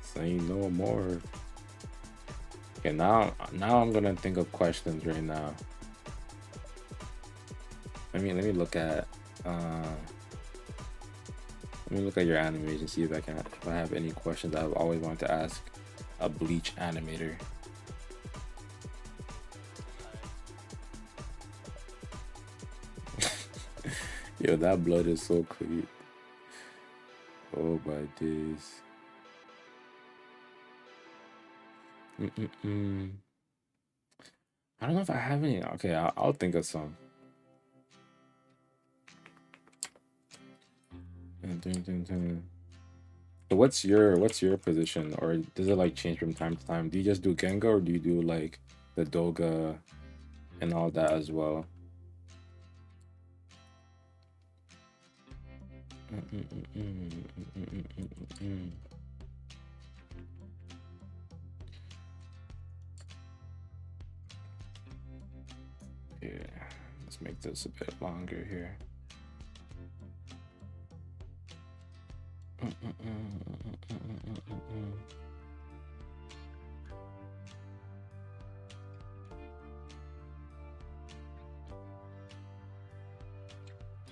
Say no more. Okay, now I'm gonna think of questions right now. Let me look at your animation, see if I have any questions I've always wanted to ask a Bleach animator. Yo, that blood is so clean. Oh my days. I don't know if I have any. Okay, I'll think of some. So what's your position, or does it like change from time to time? Do you just do Genga, or do you do like the Doga and all that as well? Yeah, let's make this a bit longer here.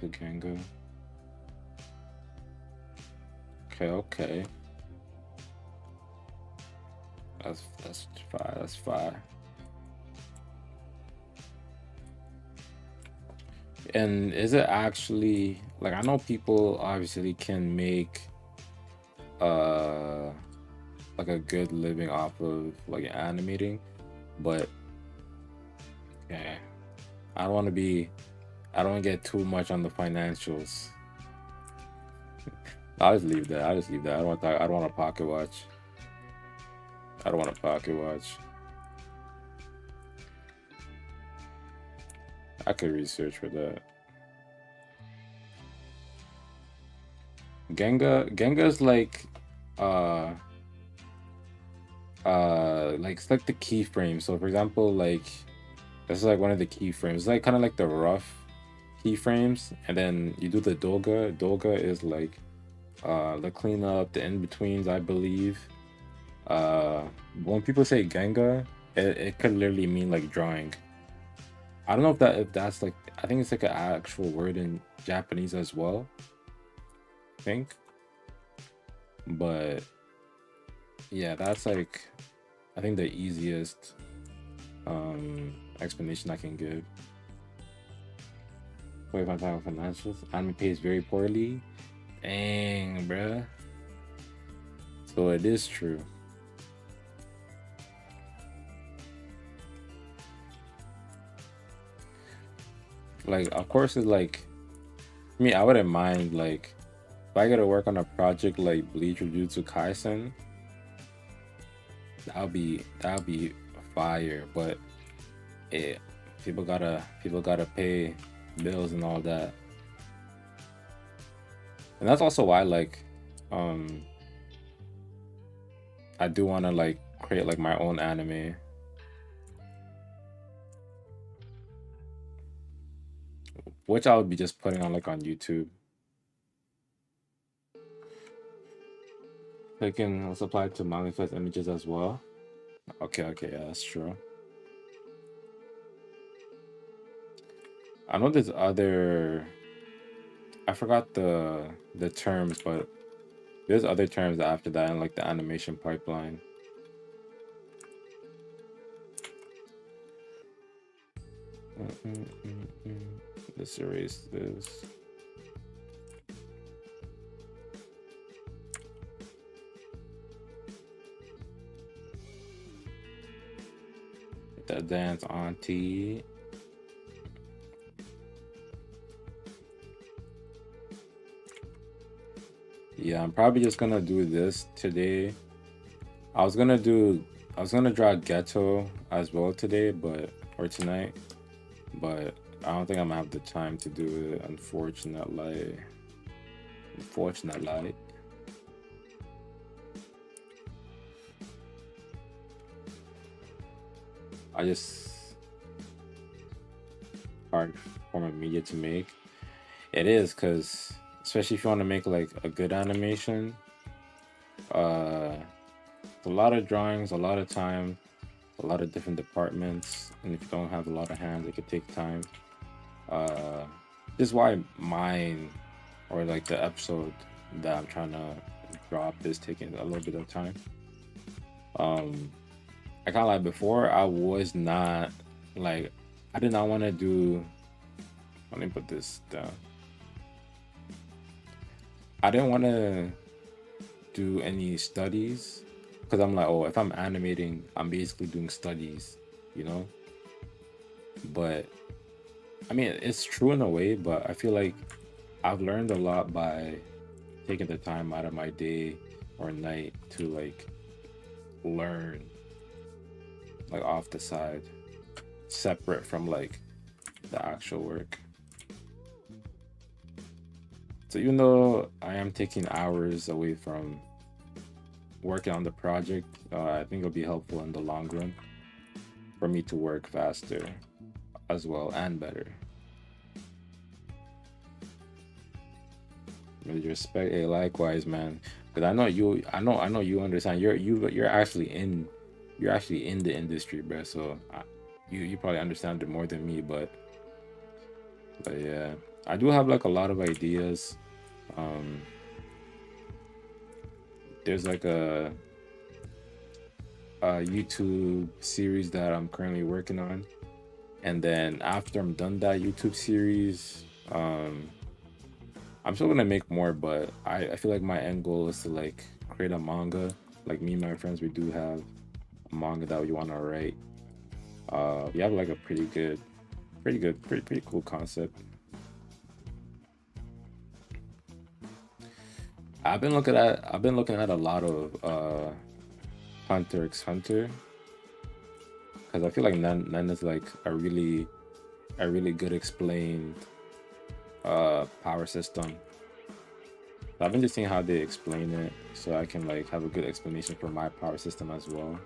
The Genga. Okay. That's fine. That's fine. And is it actually like, I know people obviously can make like a good living off of like animating, but yeah, I don't want to get too much on the financials. I'll just leave that. I don't want to pocket watch. I don't want to pocket watch. I could research for that. Genga's like like it's like the keyframe. So for example, like this is like one of the keyframes. It's like kind of like the rough keyframes, and then you do the Doga. Doga is like the cleanup, the in-betweens, I believe. When people say Genga, it could literally mean like drawing. I don't know if that's like, I think it's like an actual word in Japanese as well, I think. But yeah, that's like, I think the easiest explanation I can give. 45 financials. Anime pays very poorly. Dang, bruh. So it is true. Like, of course, it's like, me, I wouldn't mind, like, if I gotta work on a project like Bleach or Jujutsu Kaisen, that'll be fire. But people gotta pay bills and all that. And that's also why, like, I do want to like create like my own anime. Which I would be just putting on like on YouTube. It can also apply to manga images as well. Okay, okay, yeah, that's true. I know there's other. I forgot the terms, but there's other terms after that in like the animation pipeline. Let's erase this. The dance auntie. Yeah, I'm probably just gonna do this today. I was gonna do I was gonna draw ghetto as well today, but or tonight, but I don't think I'm gonna have the time to do it, unfortunately. Unfortunately. I just hard form of media to make. It is because especially if you want to make like a good animation, uh it's a lot of drawings, a lot of time, a lot of different departments, and if you don't have a lot of hands, it could take time. Uh, this is why mine or like the episode that I'm trying to drop is taking a little bit of time. Um, I kind of like before I was not like I did not want to do. Let me put this down. I didn't want to do any studies because I'm like, oh, if I'm animating, I'm basically doing studies, you know. But I mean, it's true in a way, but I feel like I've learned a lot by taking the time out of my day or night to like learn like off the side, separate from like the actual work. So even though I am taking hours away from working on the project, I think it'll be helpful in the long run for me to work faster as well and better. With respect, hey, likewise, man. Because I know you, I know you understand. You're actually in the industry, bro. So you probably understand it more than me, but yeah, I do have like a lot of ideas. Um, there's like a YouTube series that I'm currently working on, and then after I'm done that YouTube series, I'm still gonna make more, but I feel like my end goal is to like create a manga. Like me and my friends, we do have a manga that we want to write. We have like a pretty cool concept. I've been looking at a lot of Hunter x Hunter because I feel like none is like a really good explained power system. I've been just seeing how they explain it so I can like have a good explanation for my power system as well.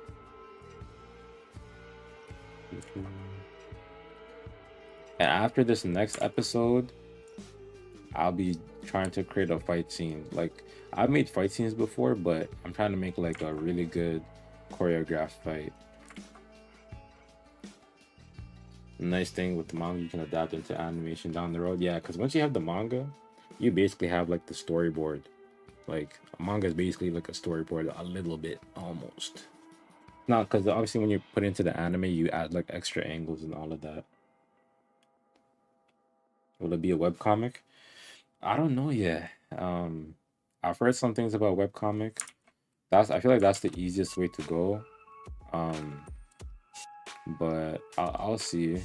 And after this next episode, I'll be trying to create a fight scene. Like I've made fight scenes before, but I'm trying to make like a really good choreographed fight. Nice thing with the manga, you can adapt into animation down the road. Yeah, because once you have the manga, you basically have like the storyboard. Like a manga is basically like a storyboard, a little bit almost. Not because obviously when you put into the anime, you add like extra angles and all of that. Will it be a webcomic? I don't know yet. I've heard some things about webcomic. I feel like that's the easiest way to go. Um, but I'll see.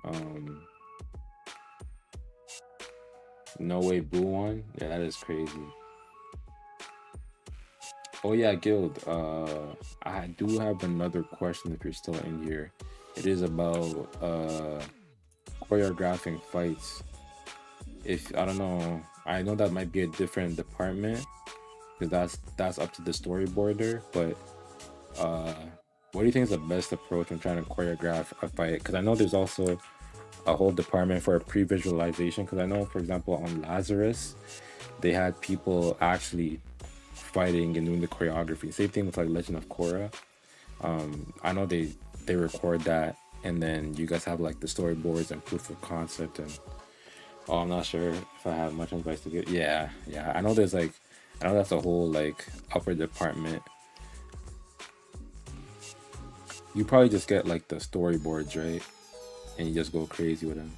Um, No Way Boo one. Yeah, that is crazy. Oh yeah, Guild. I do have another question if you're still in here. It is about choreographing fights. If I don't know, I know that might be a different department because that's up to the storyboarder. But uh, what do you think is the best approach when trying to choreograph a fight? Because I know there's also a whole department for pre-visualization. Because I know, for example, on Lazarus, they had people actually fighting and doing the choreography. Same thing with like Legend of Korra. I know they record that, and then you guys have like the storyboards and proof of concept. And oh, I'm not sure if I have much advice to give. Yeah, yeah. I know there's like, I know that's a whole like upper department. You probably just get like the storyboards, right? And you just go crazy with them.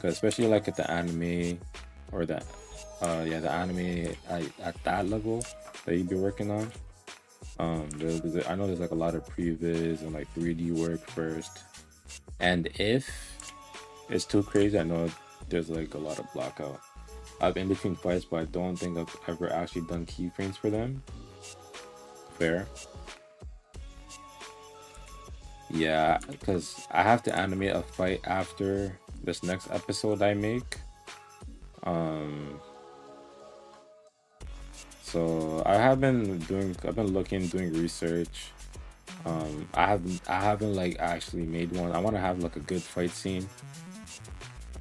Cause especially like at the anime or the yeah, the anime at that level that you'd be working on. I know there's like a lot of previs and like 3D work first. And if it's too crazy, I know there's like a lot of blackout. I've in between fights, but I don't think I've ever actually done keyframes for them. Fair. Yeah, because I have to animate a fight after this next episode I make. Um, so I've been looking, doing research. I haven't like actually made one. I want to have like a good fight scene.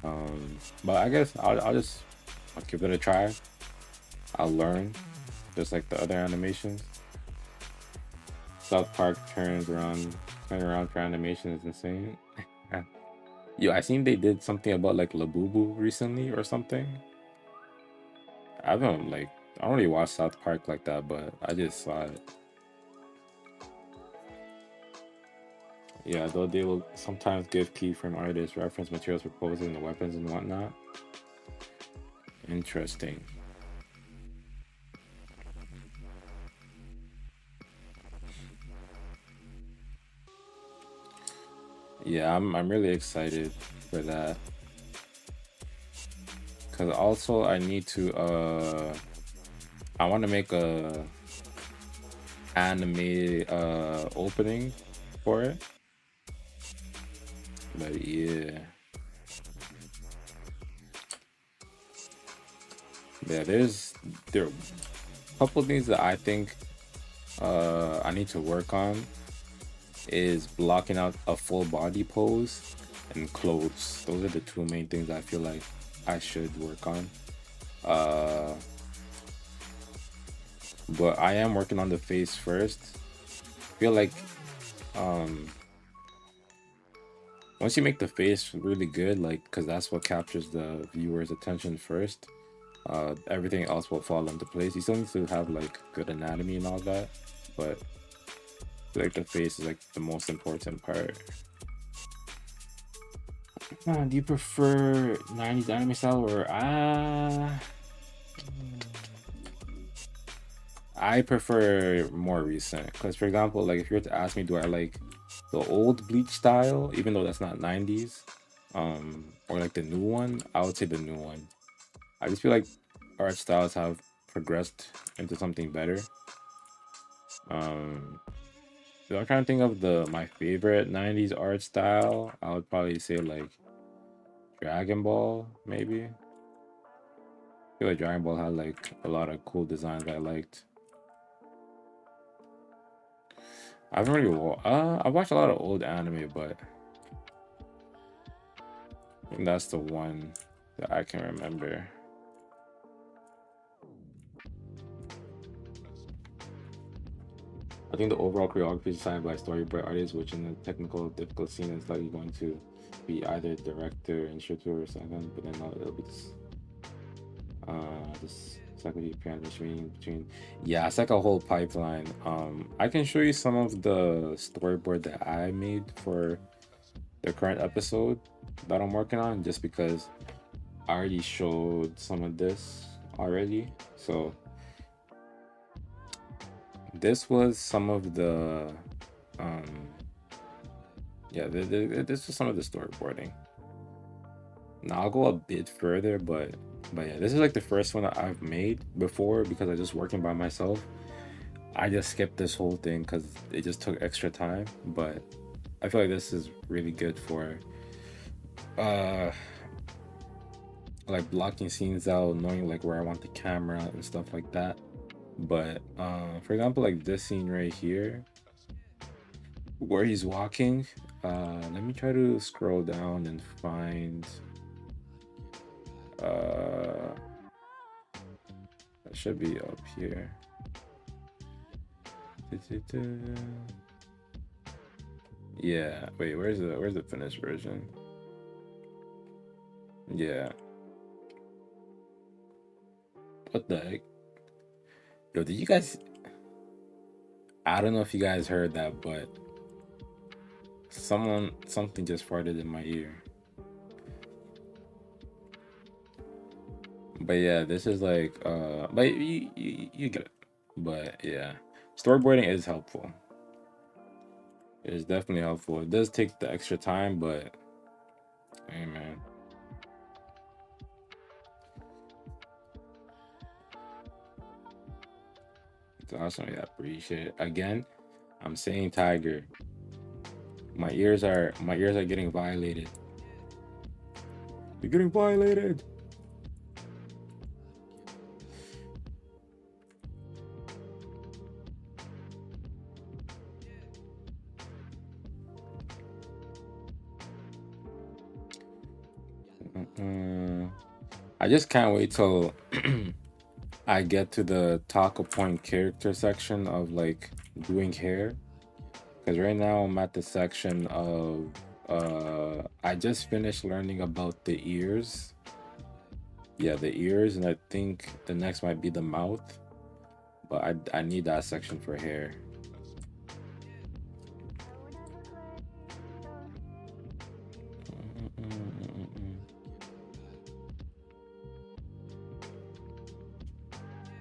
But I guess I'll give it a try. I'll learn, just like the other animations. South Park turning around for animation is insane. Yo, I seen they did something about like Labubu recently or something. I don't like I don't really watch South Park like that, but I just saw it. Yeah, though they will sometimes give keyframe artists reference materials for poses and weapons and whatnot. Interesting. Yeah, I'm really excited for that. Cause also I need to I want to make a anime opening for it. But yeah. Yeah, there are a couple of things that I think I need to work on is blocking out a full body pose and clothes. Those are the two main things I feel like I should work on. Uh, but I am working on the face first. I feel like um, once you make the face really good, like, because that's what captures the viewer's attention first, everything else will fall into place. You still need to have like good anatomy and all that, but like the face is like the most important part. Do you prefer 90s anime style or I prefer more recent because for example like if you were to ask me do I like the old Bleach style even though that's not 90s or like the new one, I would say the new one. I just feel like art styles have progressed into something better. um so I'm trying to think of the my favorite 90s art style. I would probably say like Dragon Ball maybe. I feel like Dragon Ball had like a lot of cool designs I liked. I haven't really I've watched a lot of old anime, but I think that's the one that I can remember. I think the overall choreography is designed by storyboard artists, which in the technical difficult scene is likely going to be either director, instructor, or something. But then it'll be this secondary piano between. Yeah, it's like a whole pipeline. I can show you some of the storyboard that I made for the current episode that I'm working on, just because I already showed some of this already. So this was some of the um yeah, this was some of the storyboarding. Now I'll go a bit further, but yeah, this is like the first one that I've made before because I just working by myself. I just skipped this whole thing because it just took extra time. But I feel like this is really good for uh like blocking scenes out, knowing like where I want the camera and stuff like that. But for example, like this scene right here where he's walking, let me try to scroll down and find That should be up here. Yeah. Wait, where's the finished version? Yeah. What the heck? Yo, did you guys? I don't know if you guys heard that, but something just farted in my ear. But yeah, this is like but you get it. But yeah, storyboarding is helpful. It is definitely helpful. It does take the extra time, but hey man. It's awesome. Yeah, appreciate it. Again, I'm saying Tiger. My ears are getting violated. They're getting violated. I just can't wait till I get to the taco point character section of like doing hair. Because right now I'm at the section of I just finished learning about the ears. Yeah, the ears, and I think the next might be the mouth. But I need that section for hair.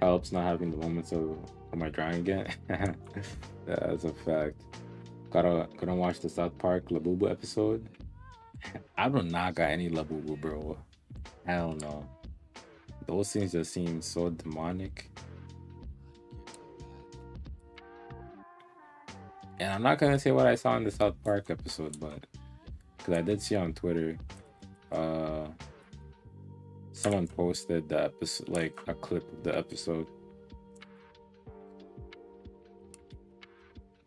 Helps not having the moments of am I drawing again? Yeah, that's a fact. Gotta watch the South Park Labubu episode. I do not got any Labubu, bro. Hell no. Those things just seem so demonic. And I'm not gonna say what I saw in the South Park episode, but because I did see on Twitter, uh, someone posted the episode, like a clip of the episode.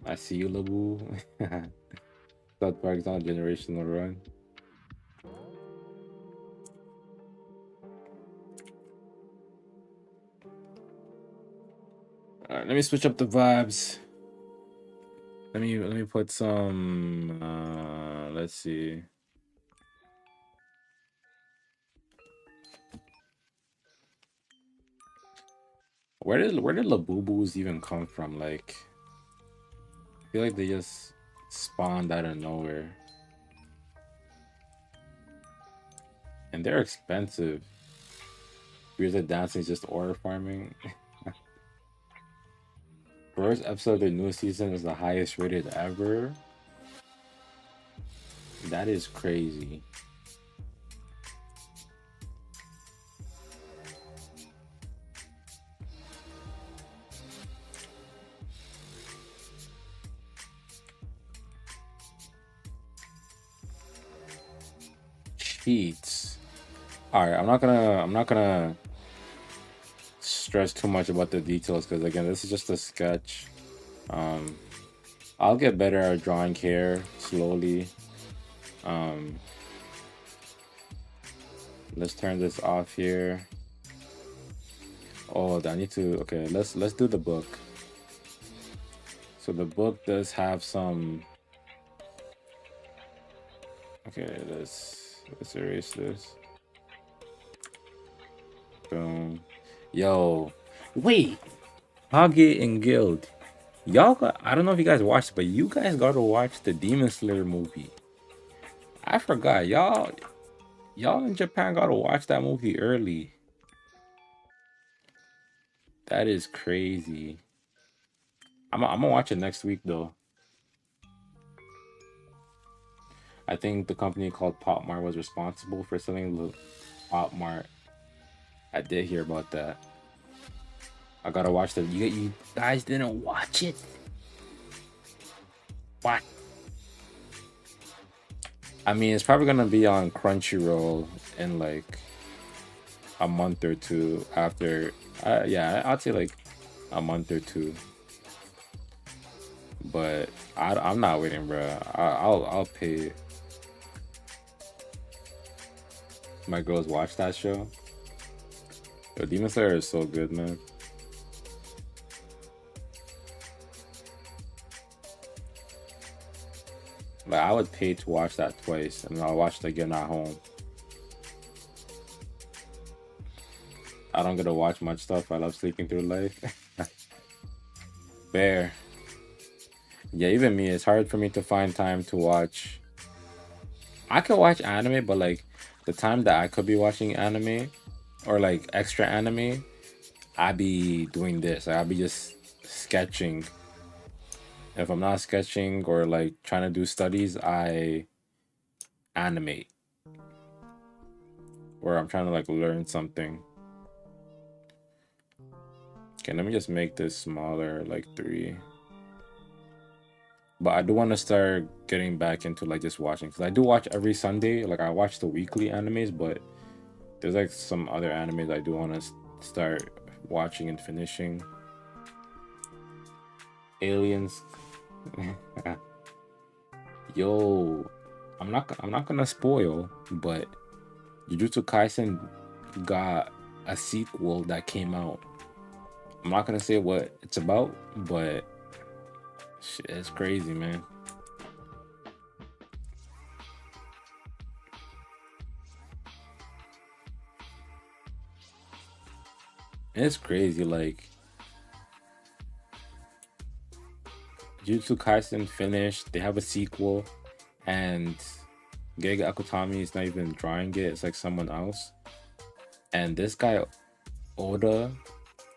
I see you, Labu. South Park's on a generational run. Alright, let me switch up the vibes. Let me put some. Let's see. Where did Labubus even come from? Like, I feel like they just spawned out of nowhere, and they're expensive. Because the dancing is just ore farming. First episode of the new season is the highest rated ever. That is crazy. Cheats. All right, I'm not gonna stress too much about the details because again, this is just a sketch. I'll get better at drawing hair slowly. Um, let's turn this off here. Oh, I need to. Okay, let's do the book. So the book does have some. Okay, let's erase this. Boom. Yo, wait. Hage and Guild. Y'all got, I don't know if you guys watched, but you guys gotta watch the Demon Slayer movie. I forgot. Y'all in Japan gotta watch that movie early. That is crazy. I'm gonna watch it next week though. I think the company called Pop Mart was responsible for selling the Pop Mart. I did hear about that. I gotta watch the. You guys didn't watch it. What? I mean, it's probably gonna be on Crunchyroll in like a month or two after. Yeah, I'd say like a month or two. But I'm not waiting, bro. I'll pay my girls watch that show. Yo, Demon Slayer is so good, man. Like I would pay to watch that twice, and I'll watch it again at home. I don't get to watch much stuff. I love sleeping through life. Fair. Yeah, even me, it's hard for me to find time to watch. I could watch anime, but like the time that I could be watching anime or like extra anime, I'd be doing this. Like, I'd be just sketching. If I'm not sketching or like trying to do studies, I animate. Or I'm trying to like learn something. Okay, let me just make this smaller, like 3. But I do want to start getting back into like just watching, because I do watch every Sunday. Like I watch the weekly animes, but there's like some other animes I do want to start watching and finishing. Aliens. Yo, I'm not gonna spoil, but Jujutsu Kaisen got a sequel that came out. I'm not gonna say what it's about, but shit, it's crazy, man. It's crazy. Like Jujutsu Kaisen finished. They have a sequel, and Genga Akutami is not even drawing it. It's like someone else. And this guy Oda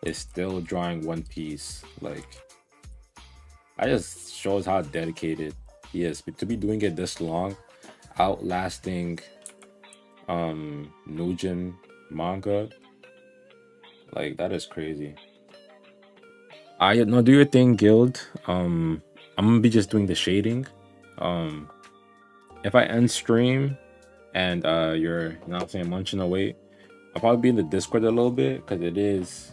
is still drawing One Piece. Like, that just shows how dedicated he is. But to be doing it this long, outlasting Nujin manga, like that is crazy. I no, do your thing, Guild. I'm gonna be just doing the shading. Um, if I end stream and you're not saying munching away, I'll probably be in the Discord a little bit because it is,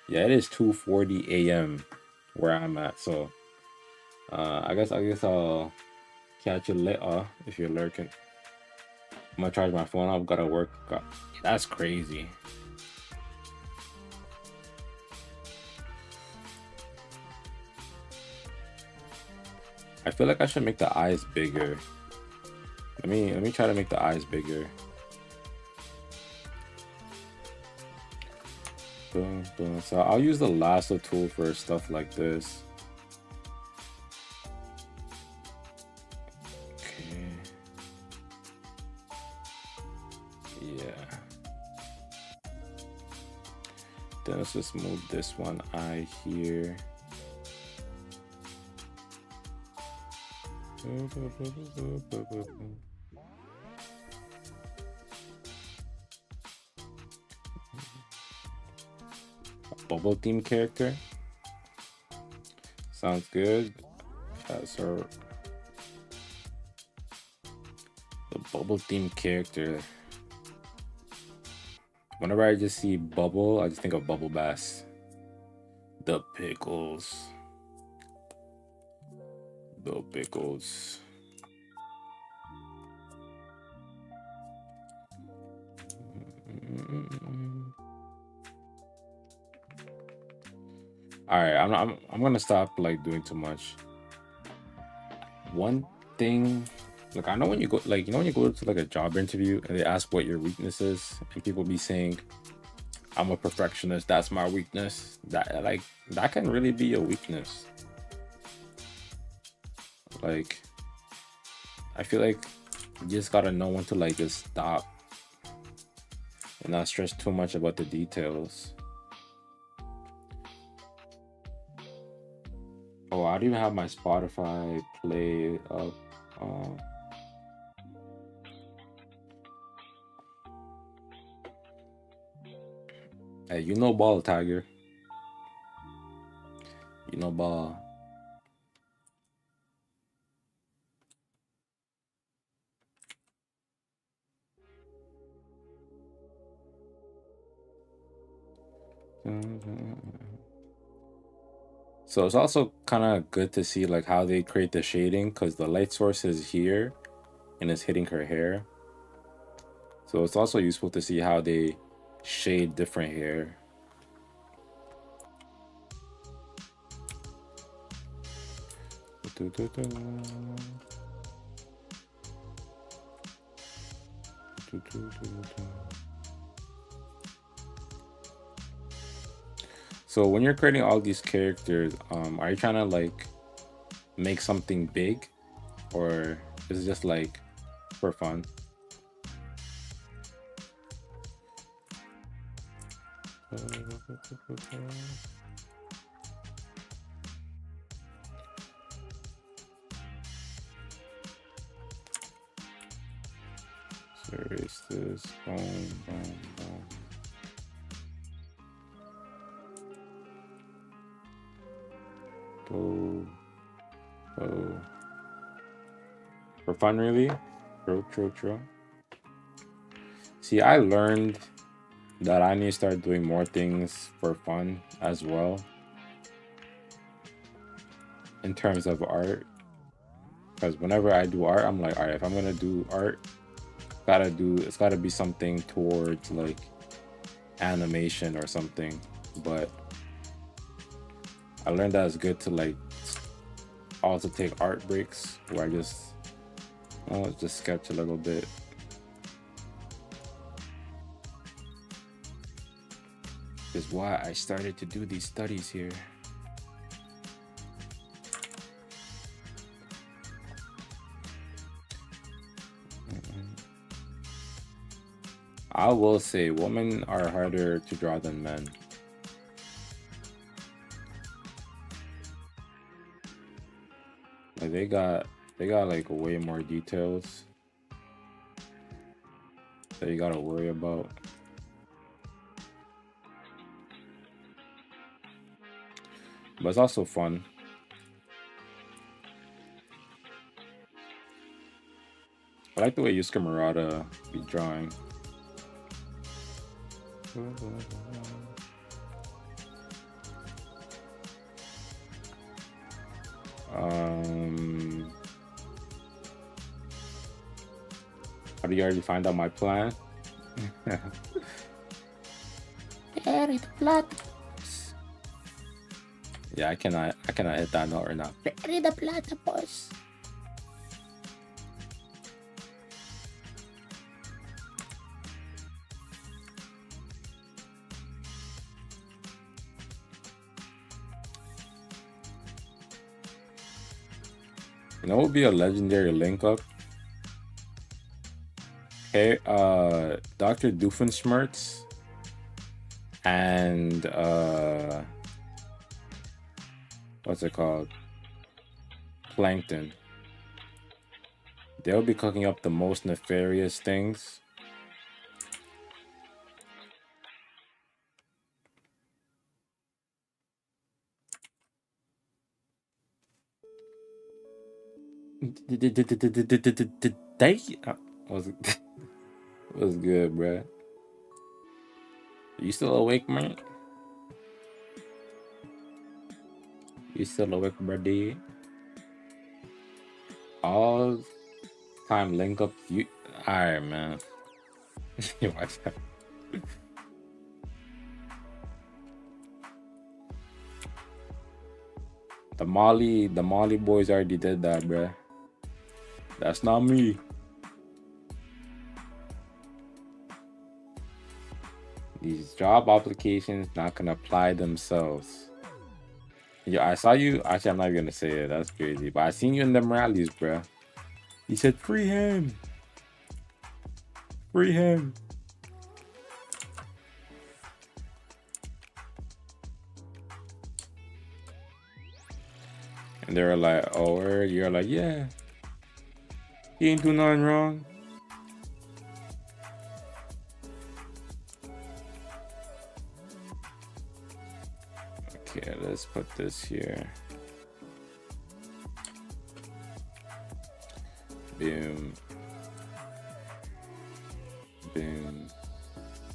yeah, it is 2:40 a.m. where I'm at. So I guess I'll catch you later if you're lurking. I'm gonna charge my phone. I've gotta work. That's crazy. I feel like I should make the eyes bigger. Let me try to make the eyes bigger. Boom, boom. So I'll use the lasso tool for stuff like this. Okay. Yeah. Then let's just move this one eye here. Bubble theme character. Sounds good. That's our the bubble theme character. Whenever I just see bubble, I just think of Bubble Bass. The pickles. The pickles. All right, I'm gonna stop like doing too much. One thing, like I know when you go, like you know when you go to like a job interview and they ask what your weakness is, and people be saying, "I'm a perfectionist. That's my weakness." That can really be a weakness. Like, I feel like you just gotta know when to like just stop and not stress too much about the details. Oh, I don't even have my Spotify play up. Hey, you know ball, Tiger. You know ball. So it's also kind of good to see like how they create the shading, because the light source is here and it's hitting her hair. So it's also useful to see how they shade different hair. So when you're creating all these characters, are you trying to like make something big, or is it just like for fun? So erase this. Boom, boom, boom. Oh. For fun, really? True. See, I learned that I need to start doing more things for fun as well in terms of art. Because whenever I do art, I'm like, all right, if I'm gonna do art, it's gotta be something towards like animation or something. But I learned that it's good to like also take art breaks where I just sketch a little bit. Is why I started to do these studies here. I will say women are harder to draw than men. Like they got like way more details that you gotta worry about. But it's also fun. I like the way Yusuke Murata be drawing. How do you already find out my plan? Yeah, I cannot hit that note right now. Bury the platypus. You know what would be a legendary link up? Hey, Dr. Doofenshmirtz and what's it called? Plankton. They'll be cooking up the most nefarious things. Was good, bruh. You still awake, man? You still awake, buddy? All time link up. You alright, man? You watch that. The Molly boys already did that, bruh. That's not me. These job applications not gonna apply themselves. Yeah, I saw you. Actually, I'm not gonna say it. That's crazy. But I seen you in them rallies, bruh. He said, "Free him, free him." And they were like, "Oh, word?" You're like, "Yeah, he ain't do nothing wrong." Okay, let's put this here. Boom. Boom.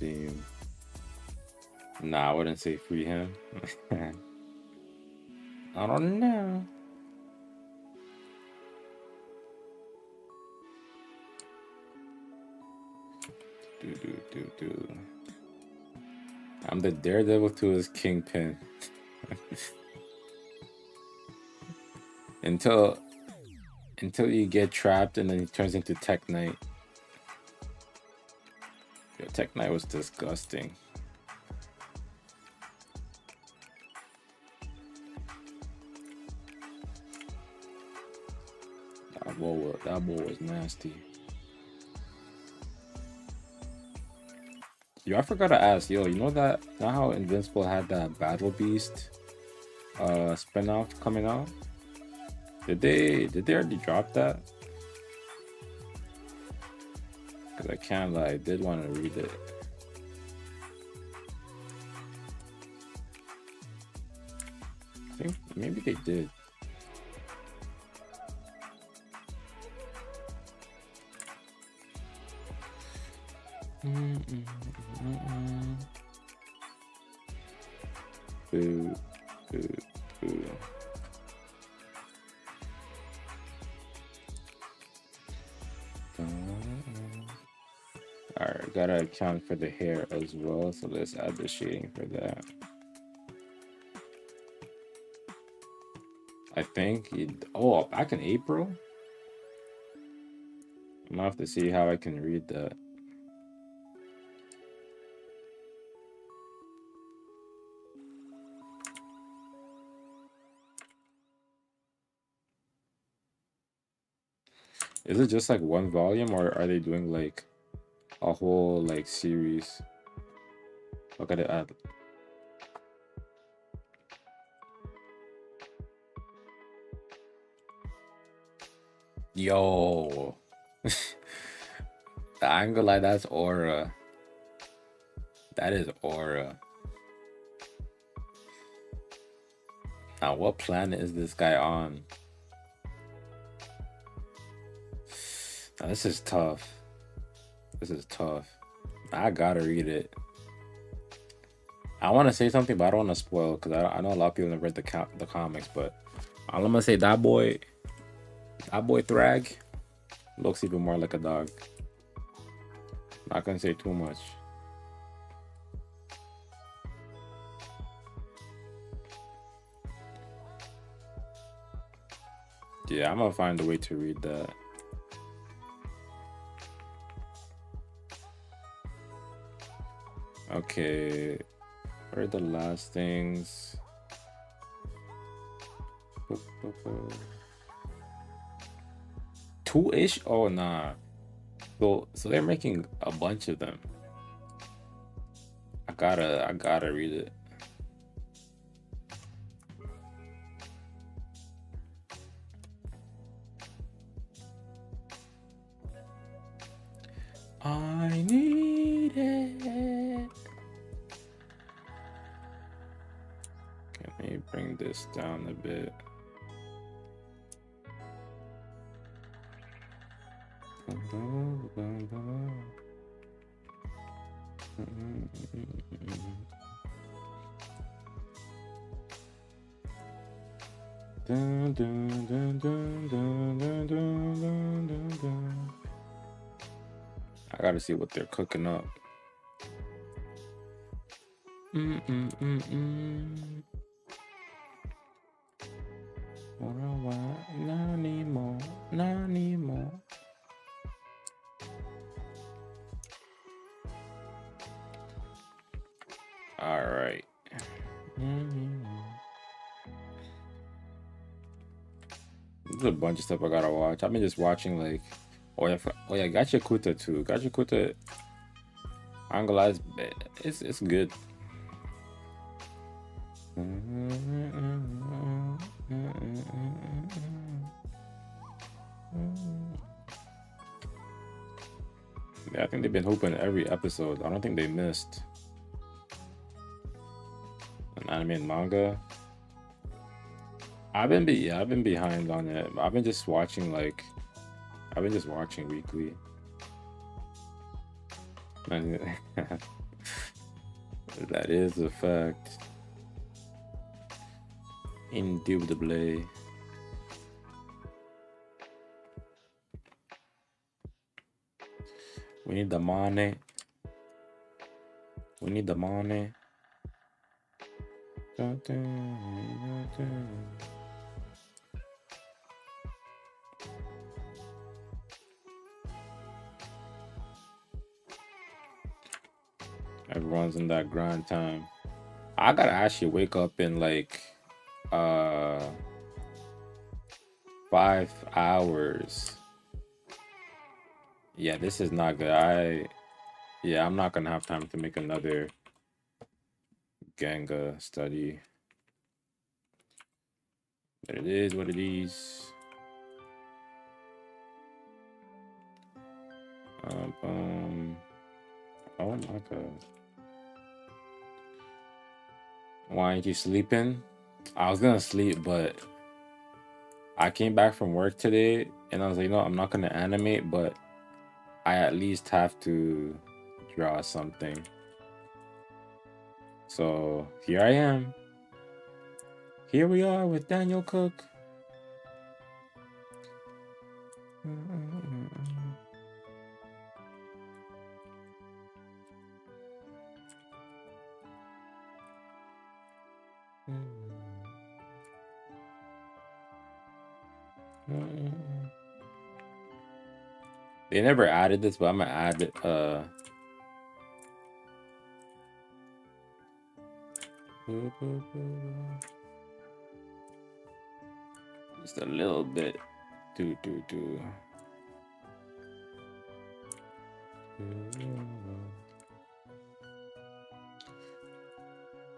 Boom. Nah, I wouldn't say free him. I don't know. Do. I'm the Daredevil to his Kingpin. until you get trapped and then he turns into Tech Knight. Yo, Tech Knight was disgusting. That boy was nasty. Yo, I forgot to ask, yo, you know how Invincible had that Battle Beast spin-off coming out? Did they already drop that? Cause I can't lie, I did want to read it. I think maybe they did. Boo, boo, boo. Alright, gotta account for the hair as well, so let's add the shading for that. I think back in April? I'm gonna have to see how I can read that. Is it just like one volume, or are they doing like a whole like series? Look at it add. Yo. The angle like that's aura. That is aura. Now what planet is this guy on? Now, this is tough. This is tough. I gotta read it. I want to say something, but I don't want to spoil because I know a lot of people have read the comics. But all I'm gonna say, that boy Thrag looks even more like a dog. Not gonna say too much. Yeah, I'm gonna find a way to read that. Okay, what are the last things? Two-ish? Oh nah. So they're making a bunch of them. I gotta read it. I need it. Can we bring this down a bit? I gotta see what they're cooking up. All right. There's a bunch of stuff I gotta watch. I've been just watching like, oh yeah, Gachakuta too. Gachakuta, Angela it's good. Yeah, I think they've been hooping every episode. I don't think they missed an anime and manga. I've been behind on it. I've been just watching weekly. That is a fact. Indubitably. We need the money. Everyone's in that grind time. I gotta actually wake up in like uh 5 hours. Yeah, this is not good. Yeah, I'm not gonna have time to make another Genga study. But it is what it is. Oh my god. Why aren't you sleeping? I was gonna sleep, but I came back from work today and I was like, I'm not gonna animate, but I at least have to draw something. So here I am. Here we are with Daniel Cook. They never added this, but I'm gonna add it. Just a little bit. Do.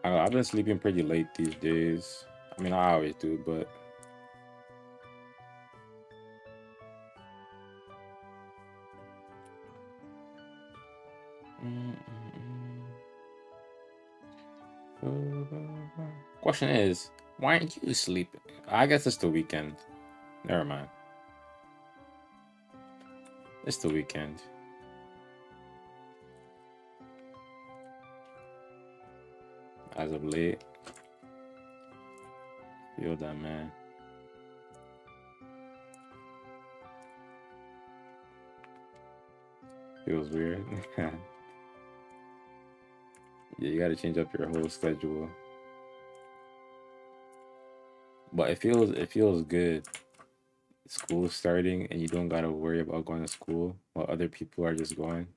I've been sleeping pretty late these days. I mean, I always do, but question is, why aren't you sleeping? I guess it's the weekend. Never mind. It's the weekend. As of late, feel that, man. Feels weird. Yeah, you gotta change up your whole schedule. But it feels good. School starting and you don't gotta worry about going to school while other people are just going.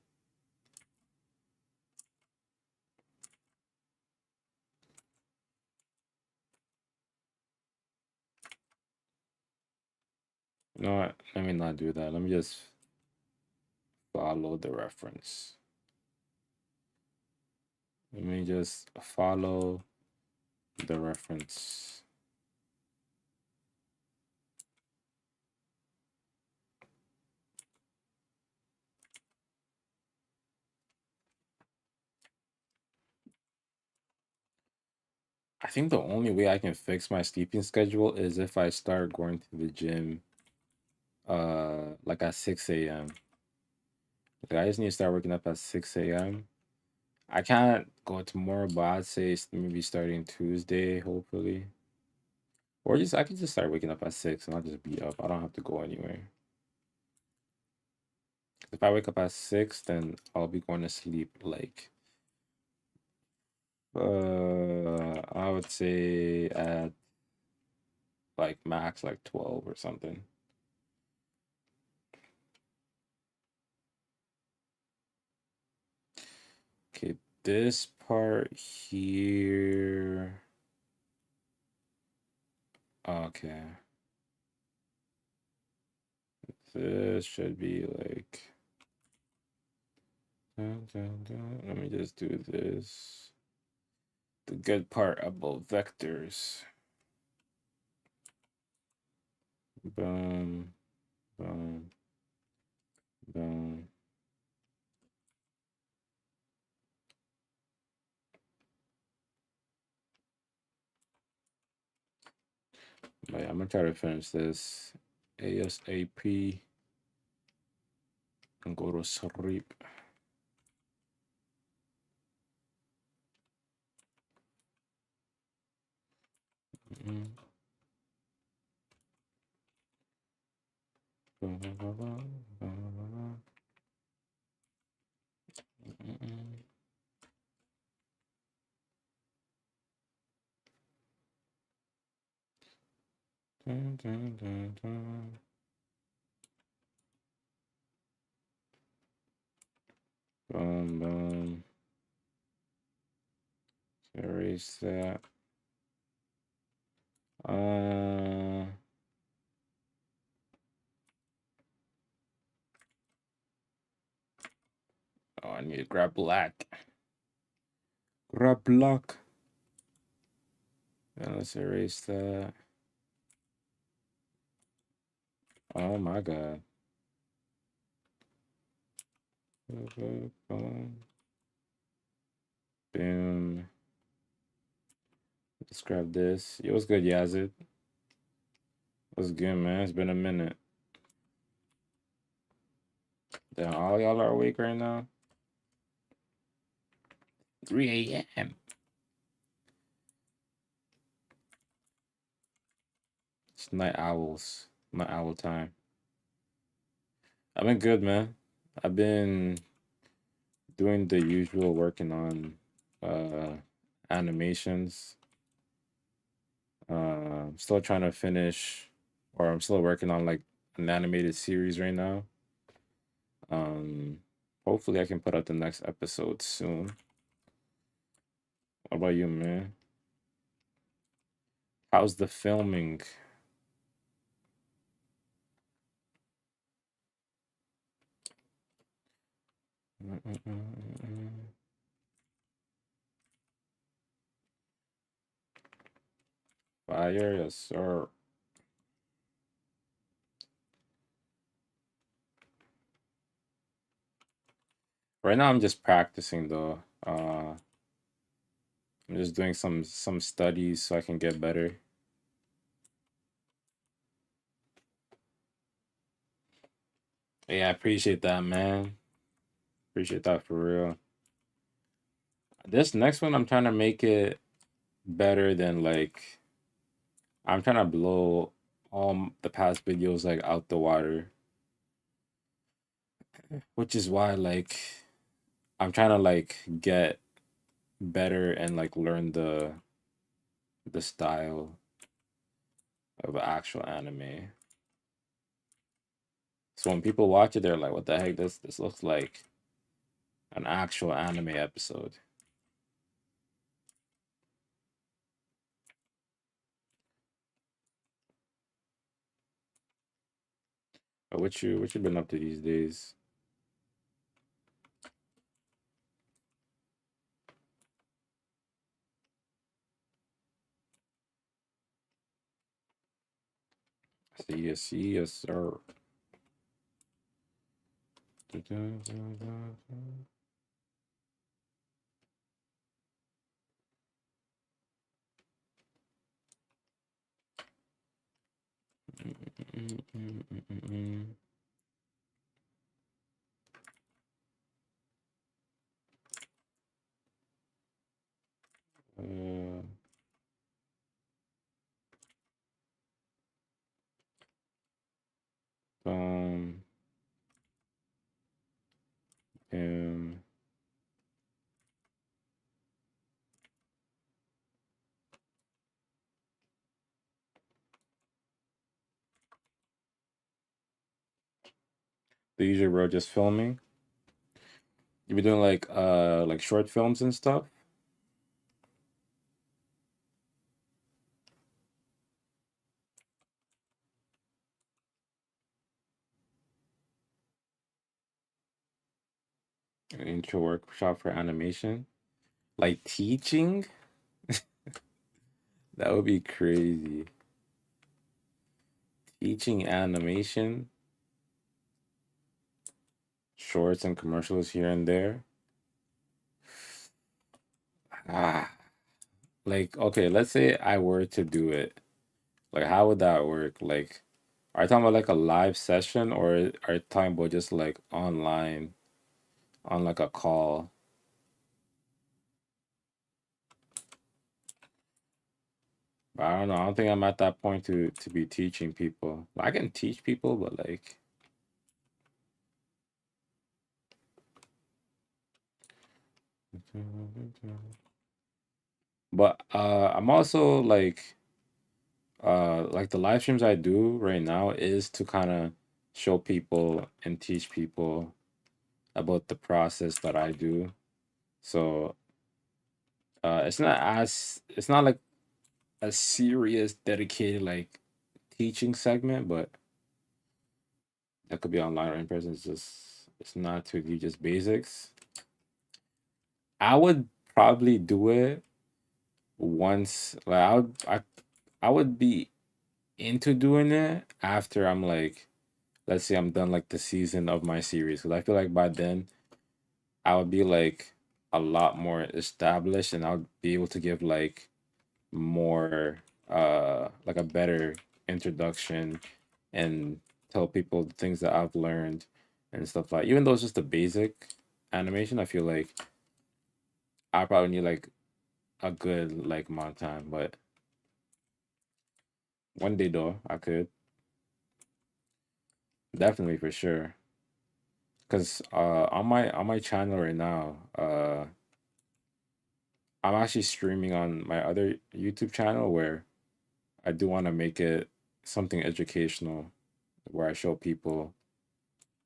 You know what? Let me not do that. Let me just follow the reference. Let me just follow the reference. I think the only way I can fix my sleeping schedule is if I start going to the gym like at 6 a.m. Like, I just need to start waking up at 6 a.m. I can't go tomorrow, but I'd say maybe starting Tuesday, hopefully. Or just I can just start waking up at 6 and I'll just be up. I don't have to go anywhere. If I wake up at 6, then I'll be going to sleep like I would say at like max like 12 or something. Okay, this part here. Okay. This should be like let me just do this. The good part about vectors. Boom, boom, boom. But yeah, I'm gonna try to finish this ASAP and go to sleep. Mm-hmm. Boom, boom. Erase that. Uh, oh, I need to grab black. Grab black. And let's erase that. Oh my god. Boom. Boom. Let's grab this. Yo, what's good, Yazid? What's good, man? It's been a minute. Damn, all y'all are awake right now? 3 a.m. It's night owls. Night owl time. I've been good, man. I've been doing the usual, working on animations. Still trying to finish, or I'm still working on like an animated series right now. Um, Hopefully I can put out the next episode soon. What about you, man? How's the filming? Fire, yes, sir. Right now I'm just practicing though. I'm just doing some studies so I can get better. Yeah, I appreciate that, man. Appreciate that for real. This next one, I'm trying to make it better than like I'm trying to blow all the past videos like out the water, which is why like I'm trying to like get better and like learn the style of actual anime. So when people watch it, they're like, "What the heck? This looks like an actual anime episode." But what you been up to these days? See, yes, sir. Uh, um, um, the usual road just filming. You be doing like short films and stuff. An intro workshop for animation. Like teaching? That would be crazy. Teaching animation, shorts and commercials here and there. Ah, like okay, let's say I were to do it. Like how would that work? Like are you talking about like a live session or are you talking about just like online on like a call? But I don't know. I don't think I'm at that point to be teaching people. I can teach people, but like but I'm also like Like the live streams I do right now is to kind of show people and teach people about the process that I do. So it's not like a serious dedicated like teaching segment, but that could be online or in person. It's not to do just basics. I would probably do it once. Like I would be into doing it after I'm like, let's say I'm done like the season of my series, because I feel like by then I would be like a lot more established and I'll be able to give like more like a better introduction and tell people the things that I've learned and stuff like, even though it's just a basic animation, I feel like I probably need like a good like amount of time, but one day though I could definitely for sure. Cause on my channel right now, I'm actually streaming on my other YouTube channel where I do want to make it something educational, where I show people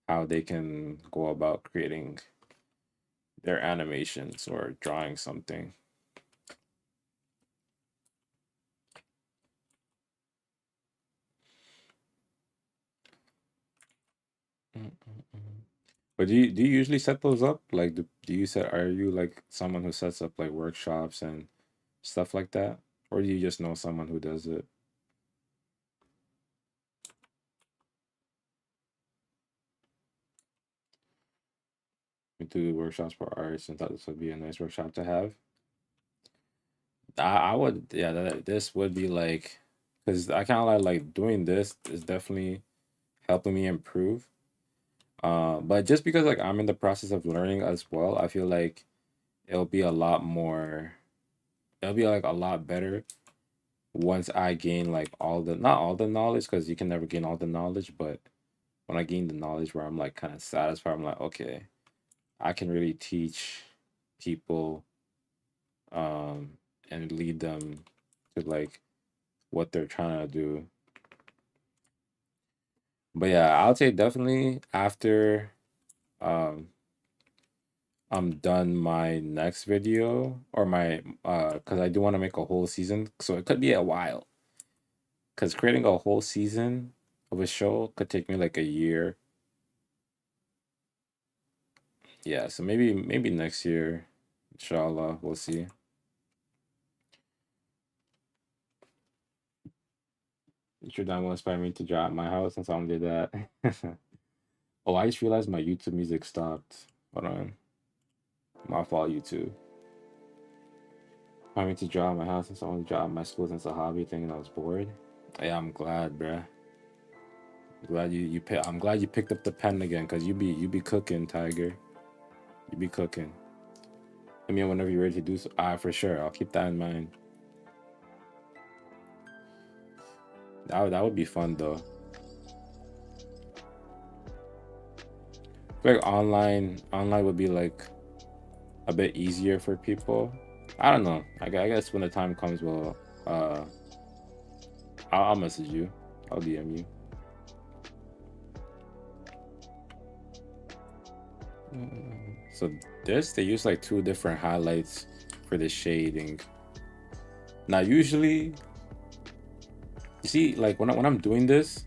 how they can go about creating their animations or drawing something. Mm-mm-mm. But do you usually set those up? Like, do you set? Are you like someone who sets up like workshops and stuff like that, or do you just know someone who does it? We do workshops for artists, and thought this would be a nice workshop to have. I would, yeah. This would be like, because I kind of like doing this is definitely helping me improve. But just because like I'm in the process of learning as well, I feel like it'll be a lot more. It'll be like a lot better once I gain like all the not all the knowledge, because you can never gain all the knowledge, but when I gain the knowledge where I'm like kind of satisfied, I'm like, okay, I can really teach people um and lead them to like what they're trying to do. But yeah, I'll say definitely after um I'm done my next video or my because I do want to make a whole season, so it could be a while. Because creating a whole season of a show could take me like a year. Yeah, so maybe next year, inshallah, we'll see. Your dad will inspire me to draw at my house since I don't do that. Oh, I just realized my YouTube music stopped. Hold on. My fault, YouTube. I mean to draw at my house since I only draw at my school since a hobby thing and I was bored. Yeah, I'm glad, bruh. Glad I'm glad you picked up the pen again, cause you be cooking, Tiger. You be cooking. Let me know whenever you're ready to do so. Ah, for sure. I'll keep that in mind. That would be fun though. Like online would be like a bit easier for people. I don't know. I guess when the time comes, well, uh, I'll message you. I'll DM you. So this they use like two different highlights for the shading. Now usually, you see, like when I'm doing this,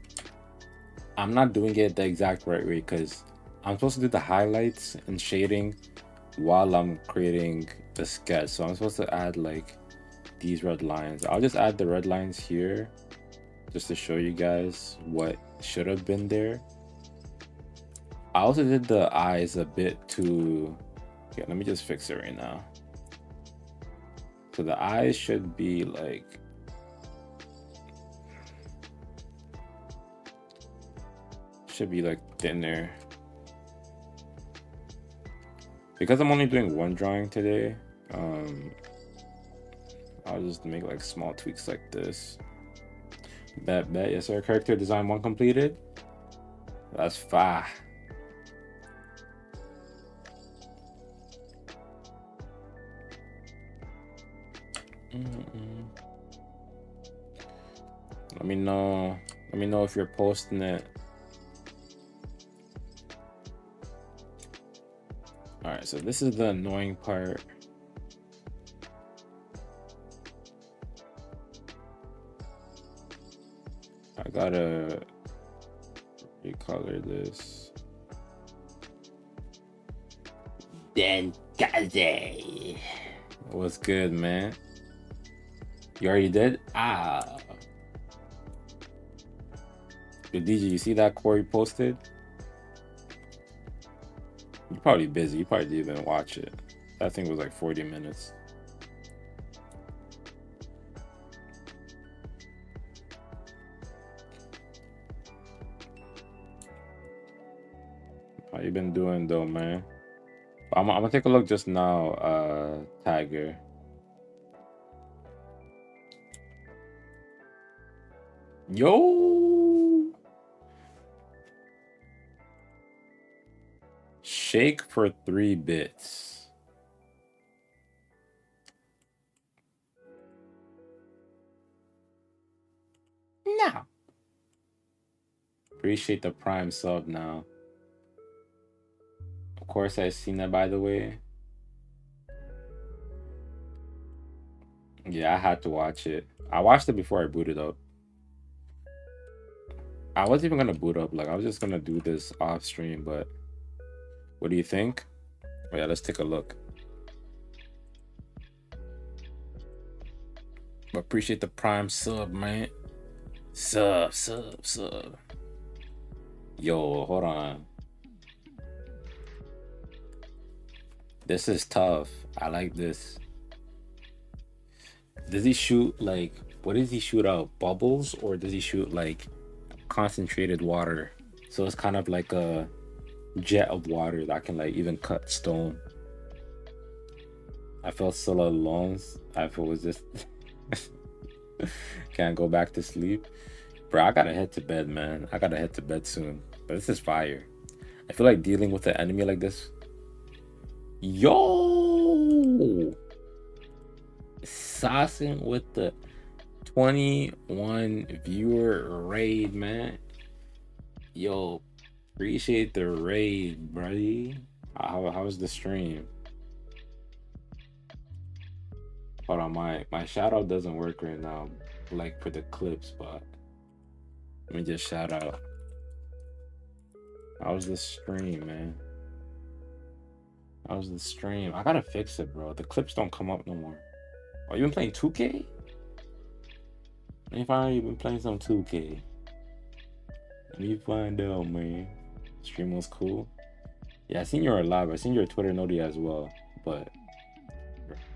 I'm not doing it the exact right way because I'm supposed to do the highlights and shading while I'm creating the sketch. So I'm supposed to add like these red lines. I'll just add the red lines here just to show you guys what should have been there. I also did the eyes a bit too. Okay, let me just fix it right now. So the eyes should be like thinner. Because I'm only doing one drawing today, I'll just make like small tweaks like this. Bet. Yes, sir. Character design one completed. That's fine. Let me know. Let me know if you're posting it. All right, so this is the annoying part. I gotta recolor this. Genga. What's good, man? You already did? Ah. Yo, DJ, you see that Corey posted? You're probably busy. You probably didn't even watch it. That thing was like 40 minutes. How you been doing though, man? I'm gonna take a look just now, Tiger. Yo! Shake for 3 bits. No. Appreciate the Prime sub now. Of course, I've seen that, by the way. Yeah, I had to watch it. I watched it before I booted up. I wasn't even gonna boot up. Like, I was just gonna do this off stream, but what do you think? Oh, yeah, let's take a look. But appreciate the Prime sub, man. Sub. Yo, hold on. This is tough. I like this. Does he shoot like, what does he shoot out? Bubbles, or does he shoot like concentrated water? So it's kind of like a jet of water that can like even cut stone. I felt so alone. I was just can't go back to sleep. Bro, I gotta head to bed, man. I gotta head to bed soon. But this is fire. I feel like dealing with an enemy like this. Yo! Saucing with the 21 viewer raid, man. Yo, appreciate the raid, buddy. How's the stream? Hold on, my shout out doesn't work right now, like for the clips, but let me just shout out. How's the stream, man? How's the stream? I gotta fix it, bro. The clips don't come up no more. Oh, you been playing 2K? Let me find out you've been playing some 2K. Let me find out, man. Stream was cool. Yeah, I seen you were live. I seen your Twitter noti as well. But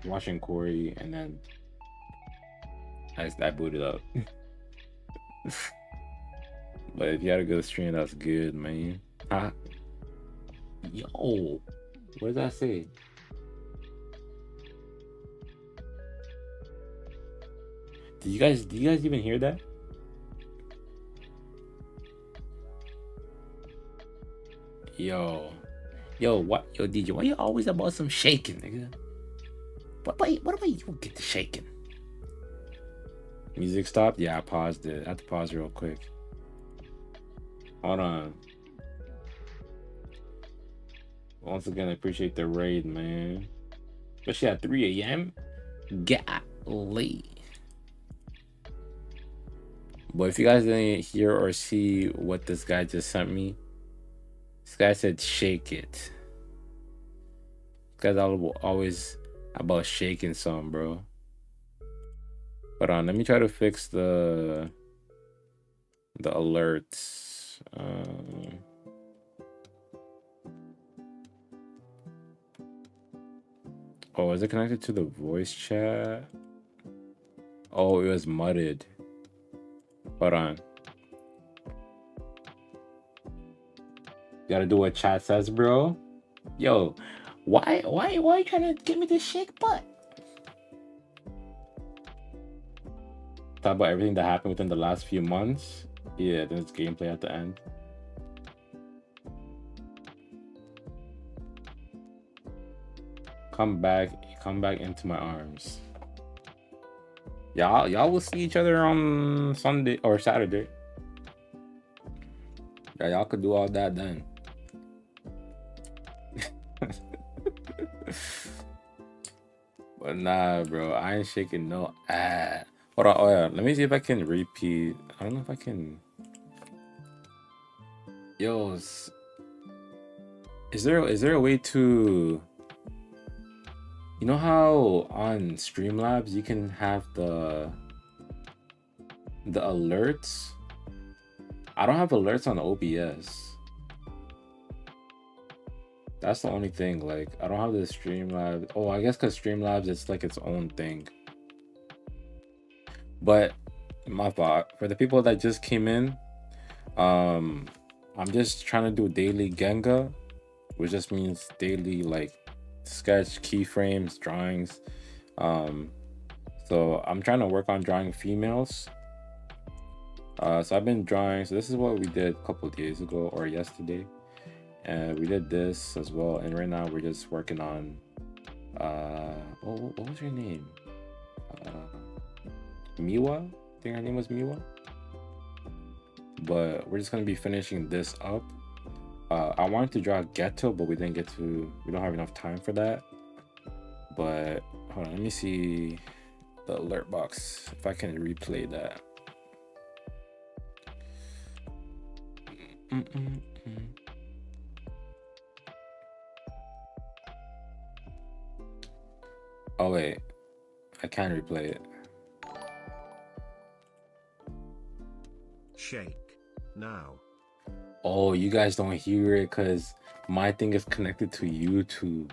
watching Corey and then I booted up. But if you had a good stream, that's good, man. Yo, what does that say? Do you guys even hear that? Yo, what? Yo, DJ, why you always about some shaking, nigga? What about you get the shaking? Music stopped? Yeah, I paused it. I had to pause real quick. Hold on. Once again, I appreciate the raid, man. Especially at 3 a.m. Golly. But if you guys didn't hear or see what this guy just sent me, this guy said shake it. This guy's always about shaking some, bro. Hold on, let me try to fix the alerts. Oh, is it connected to the voice chat? Oh, it was mudded. Hold on. You gotta do what chat says, bro. Yo, why you trying to give me this shake butt? Talk about everything that happened within the last few months. Yeah, then it's gameplay at the end. Come back into my arms. Y'all will see each other on Sunday or Saturday. Yeah, y'all could do all that then. But nah, bro, I ain't shaking no ass. Hold on, oh yeah, let me see if I can repeat. I don't know if I can. Yo, is there a way to, you know how on Streamlabs you can have the alerts? I don't have alerts on OBS. That's the only thing. Like, I don't have the Streamlabs. Oh, I guess because Streamlabs it's like its own thing. But my fault. For the people that just came in, I'm just trying to do daily Genga, which just means daily like sketch, keyframes, drawings. So I'm trying to work on drawing females. So I've been drawing. So this is what we did a couple of days ago or yesterday, and we did this as well. And right now we're just working on. What was your name? Miwa. I think her name was Miwa. But we're just gonna be finishing this up. I wanted to draw Ghetto, but we didn't get to. We don't have enough time for that. But hold on, let me see the alert box if I can replay that. Oh wait, I can replay it. Shake now. Oh, you guys don't hear it because my thing is connected to YouTube.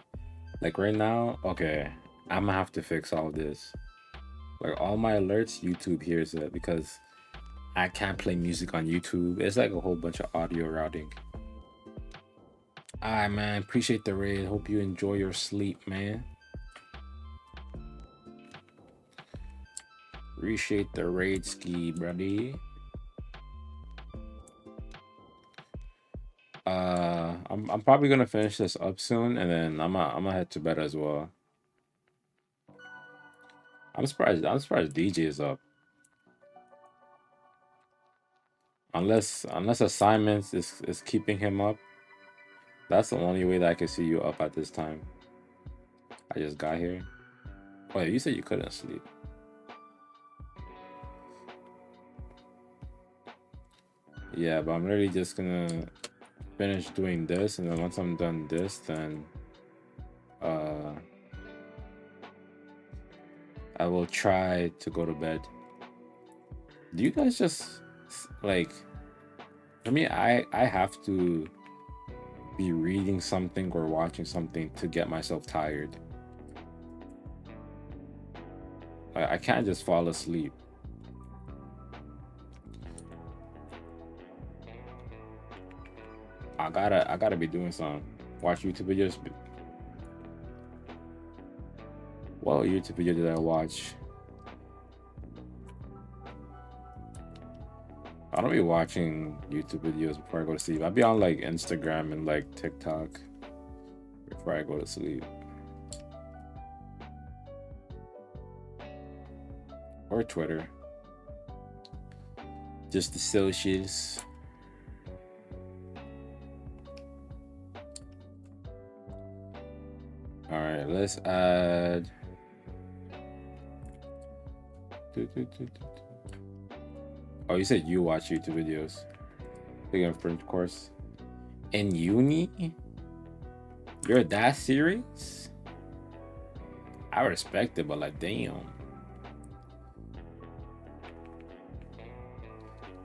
Like right now, okay, I'm gonna have to fix all this. Like all my alerts, YouTube hears it because I can't play music on YouTube. It's like a whole bunch of audio routing. Alright, man. Appreciate the raid. Hope you enjoy your sleep, man. Appreciate the raid ski, buddy. I'm probably gonna finish this up soon, and then I'm gonna head to bed as well. I'm surprised DJ is up. Unless assignments is keeping him up. That's the only way that I can see you up at this time. I just got here. Wait, you said you couldn't sleep. Yeah, but I'm really just gonna finish doing this, and then once I'm done this, then I will try to go to bed. Do you guys just like, for me, I have to be reading something or watching something to get myself tired. I can't just fall asleep. I gotta be doing something. Watch YouTube videos. What YouTube video did I watch? I don't be watching YouTube videos before I go to sleep. I'll be on like Instagram and like TikTok before I go to sleep. Or Twitter. Just the socials. Alright, let's add. Oh, you said you watch YouTube videos. Big and French course. In uni? You're that serious? I respect it, but like, damn.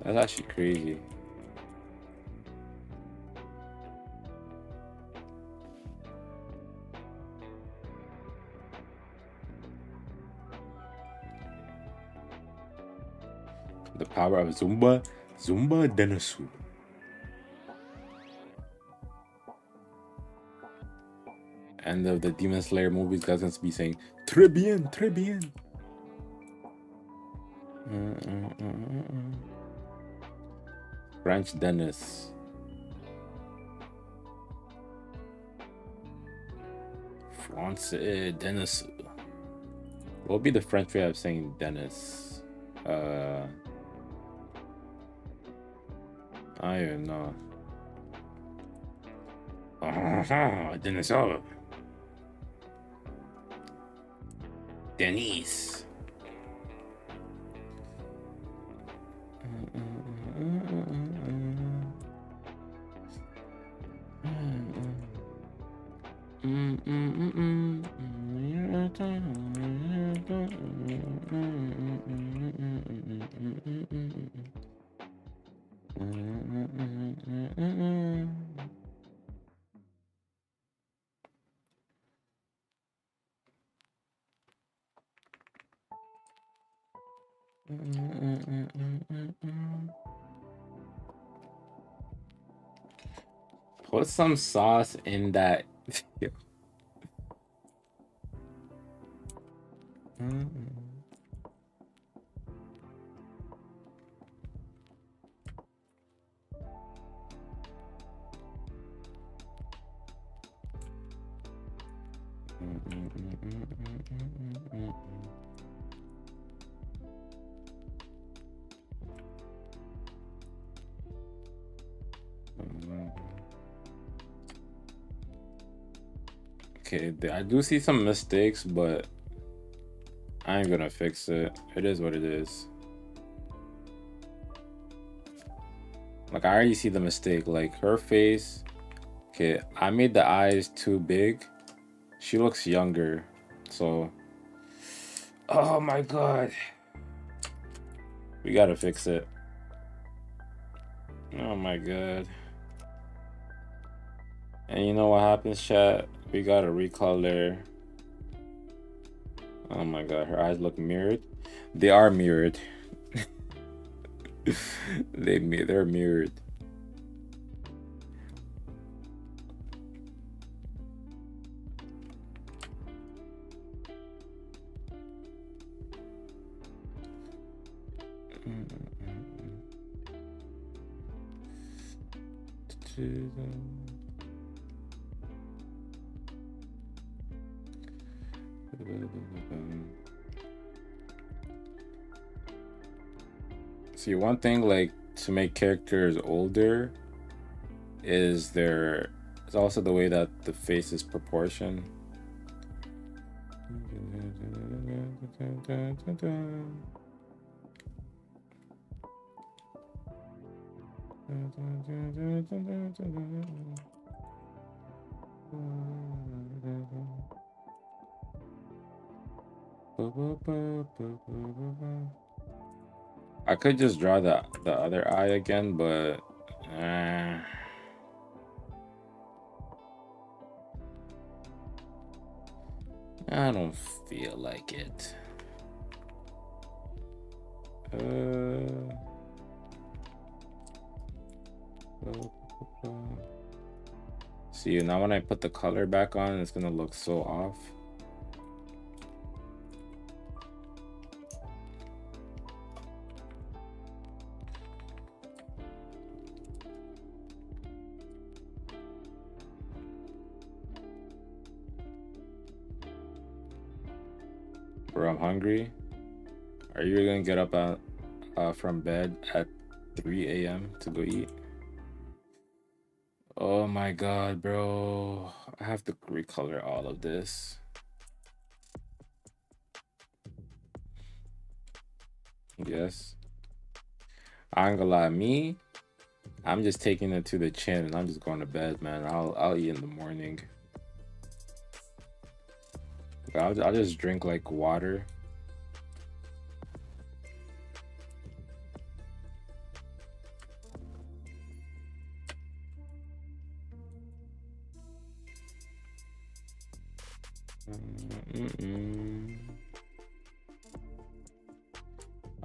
That's actually crazy. The power of Zumba Denasu. End of the Demon Slayer movies, guys gonna be saying très bien, très bien. French Dennis. France Dennis. What would be the French way of saying Dennis? I don't even know. Dennis. Oh, Denise. Put some sauce in that. Okay, I do see some mistakes, but I ain't gonna fix it. It is what it is. Like, I already see the mistake. Like, her face. Okay, I made the eyes too big. She looks younger. So. Oh my god. We gotta fix it. Oh my god. And you know what happens, chat? We gotta recolor. Oh my god, her eyes look mirrored. They are mirrored. They're mirrored. See, one thing like to make characters older is it's also the way that the face is proportioned. I could just draw the other eye again, but I don't feel like it. See, now when I put the color back on, it's gonna look so off. Bro, I'm hungry. Are you gonna get up from bed at 3 a.m. to go eat? Oh my god, bro. I have to recolor all of this. Yes. I ain't gonna lie, I'm just taking it to the chin and I'm just going to bed, man. I'll eat in the morning. I'll just drink like water.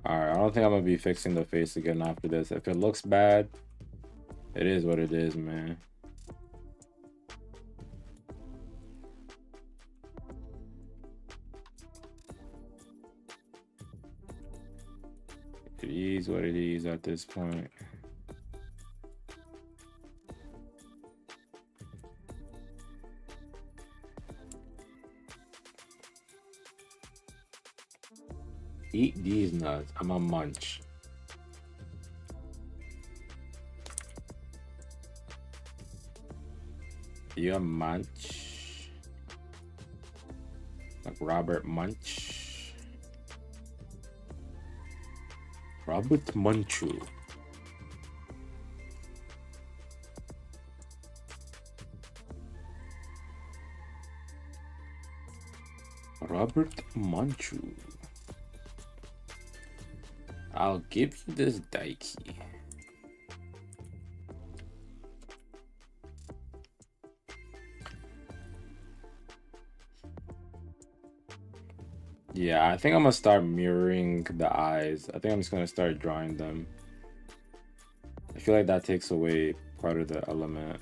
Alright, I don't think I'm gonna be fixing the face again after this. If it looks bad, it is what it is, man. It is what it is at this point. Eat these nuts. I'm a munch. You a munch? Like Robert Munch? Robert Munchu. Robert Munchu. I'll give you this Daiki. Yeah, I think I'm gonna start mirroring the eyes. I think I'm just gonna start drawing them. I feel like that takes away part of the element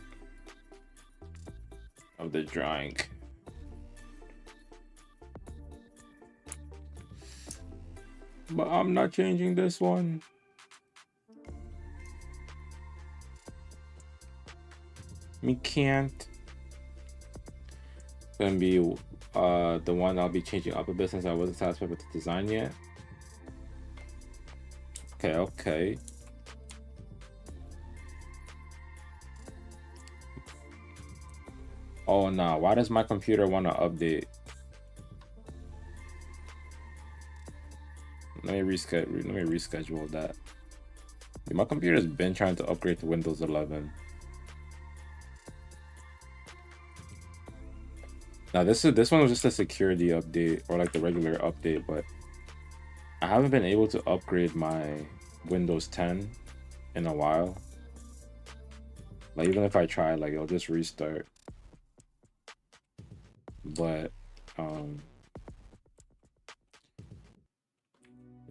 of the drawing. But I'm not changing this one. Me can't. It's gonna be the one I'll be changing up a bit since I wasn't satisfied with the design yet. Okay. Oh no, why does my computer want to update? Let me reschedule that. My computer's been trying to upgrade to Windows 11. Now this one was just a security update or like the regular update, but I haven't been able to upgrade my Windows 10 in a while. Like even if I try, like it'll just restart. But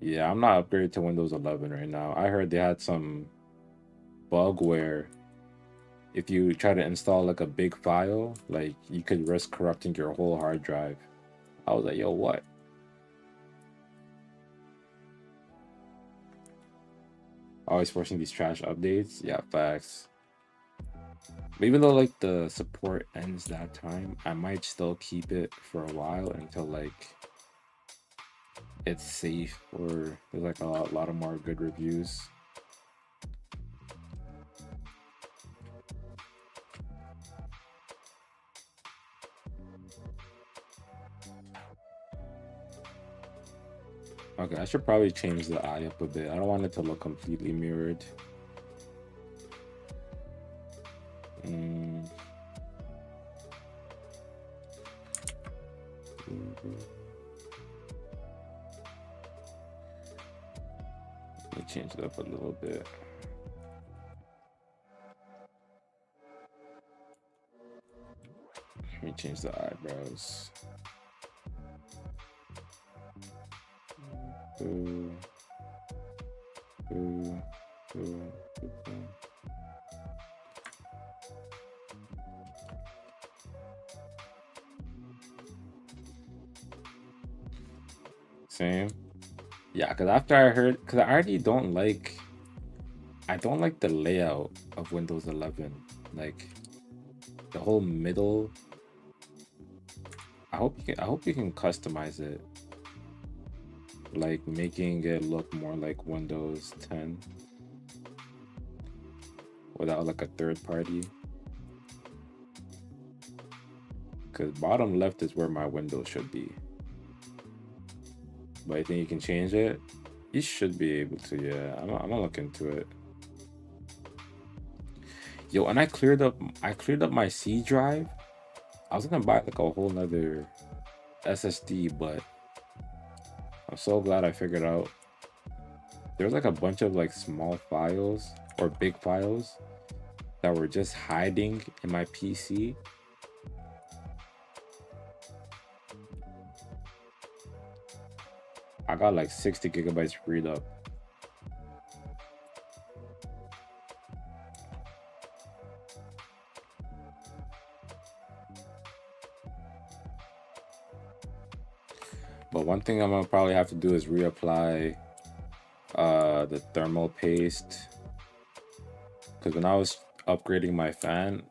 yeah, I'm not upgraded to Windows 11 right now. I heard they had some bug where if you try to install like a big file, like you could risk corrupting your whole hard drive. I was like, yo, what? Always forcing these trash updates. Yeah, facts. But even though like the support ends that time, I might still keep it for a while until like it's safe or there's like a lot of more good reviews. Okay, I should probably change the eye up a bit. I don't want it to look completely mirrored. Let me change it up a little bit. Let me change the eyebrows. Same. Yeah, because after I heard, because I already don't like, I don't like the layout of Windows 11. Like the whole middle. I hope you can customize it, like making it look more like Windows 10 without like a third party. Because bottom left is where my window should be. But I think you can change it. You should be able to, yeah. I'm gonna look into it. Yo, and I cleared up my C drive. I was gonna buy like a whole nother SSD, but I'm so glad I figured out there was like a bunch of like small files or big files that were just hiding in my PC. I got like 60 gigabytes freed up. But one thing I'm gonna probably have to do is reapply the thermal paste, because when I was upgrading my fan,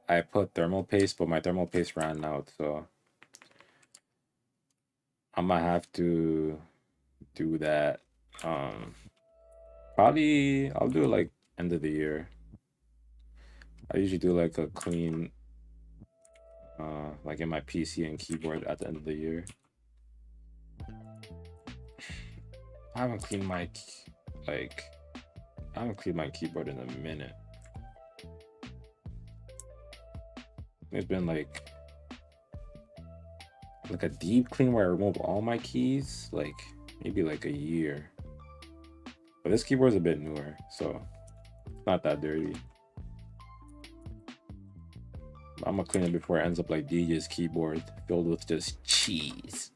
I put thermal paste, but my thermal paste ran out, so I'm gonna have to do that. Um, Probably I'll do it like end of the year. I usually do like a clean, like in my PC and keyboard at the end of the year. I haven't cleaned my like I haven't cleaned my keyboard in a minute. It's been like a deep clean where I remove all my keys, like maybe like a year. But this keyboard's a bit newer, so it's not that dirty. I'm gonna clean it before it ends up like DJ's keyboard filled with just cheese.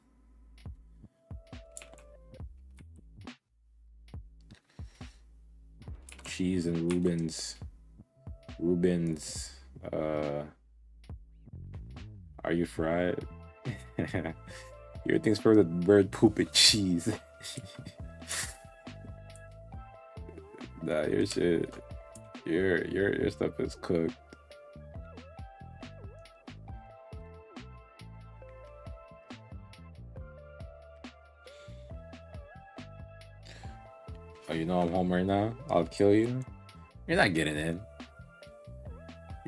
Cheese and Rubens. Are you fried? Everything's for the bird poop and cheese. Nah, your shit, your stuff is cooked. Oh, you know I'm home right now? I'll kill you. You're not getting in.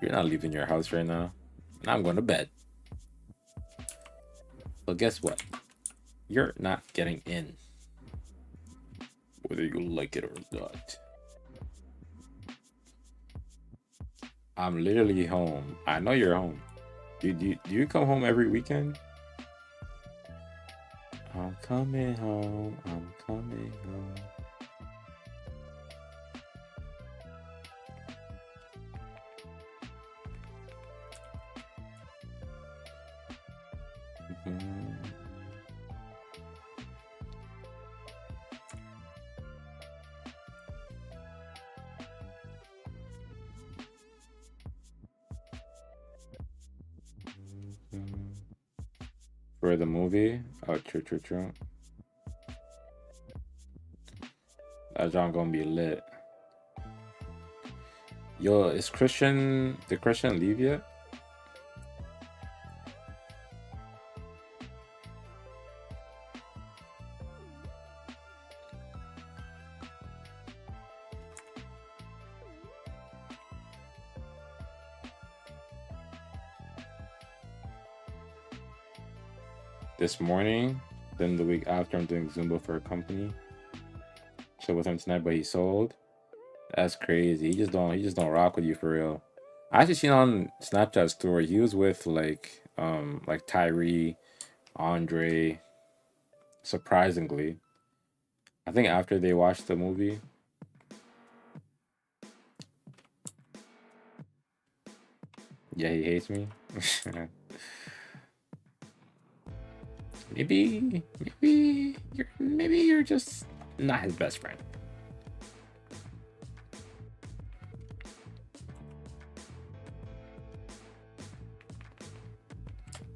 You're not leaving your house right now. And I'm going to bed. But guess what? You're not getting in. Whether you like it or not. I'm literally home. I know you're home. Do you come home every weekend? I'm coming home. I'm coming home. For the movie? Oh, true. That John gonna be lit. Yo, did Christian leave yet? This morning, then the week after, I'm doing Zumba for a company. Chill with him tonight, but he sold. That's crazy. He just don't rock with you for real. I actually seen on Snapchat story he was with like Tyree, Andre. Surprisingly, I think after they watched the movie. Yeah, he hates me. maybe you're just not his best friend.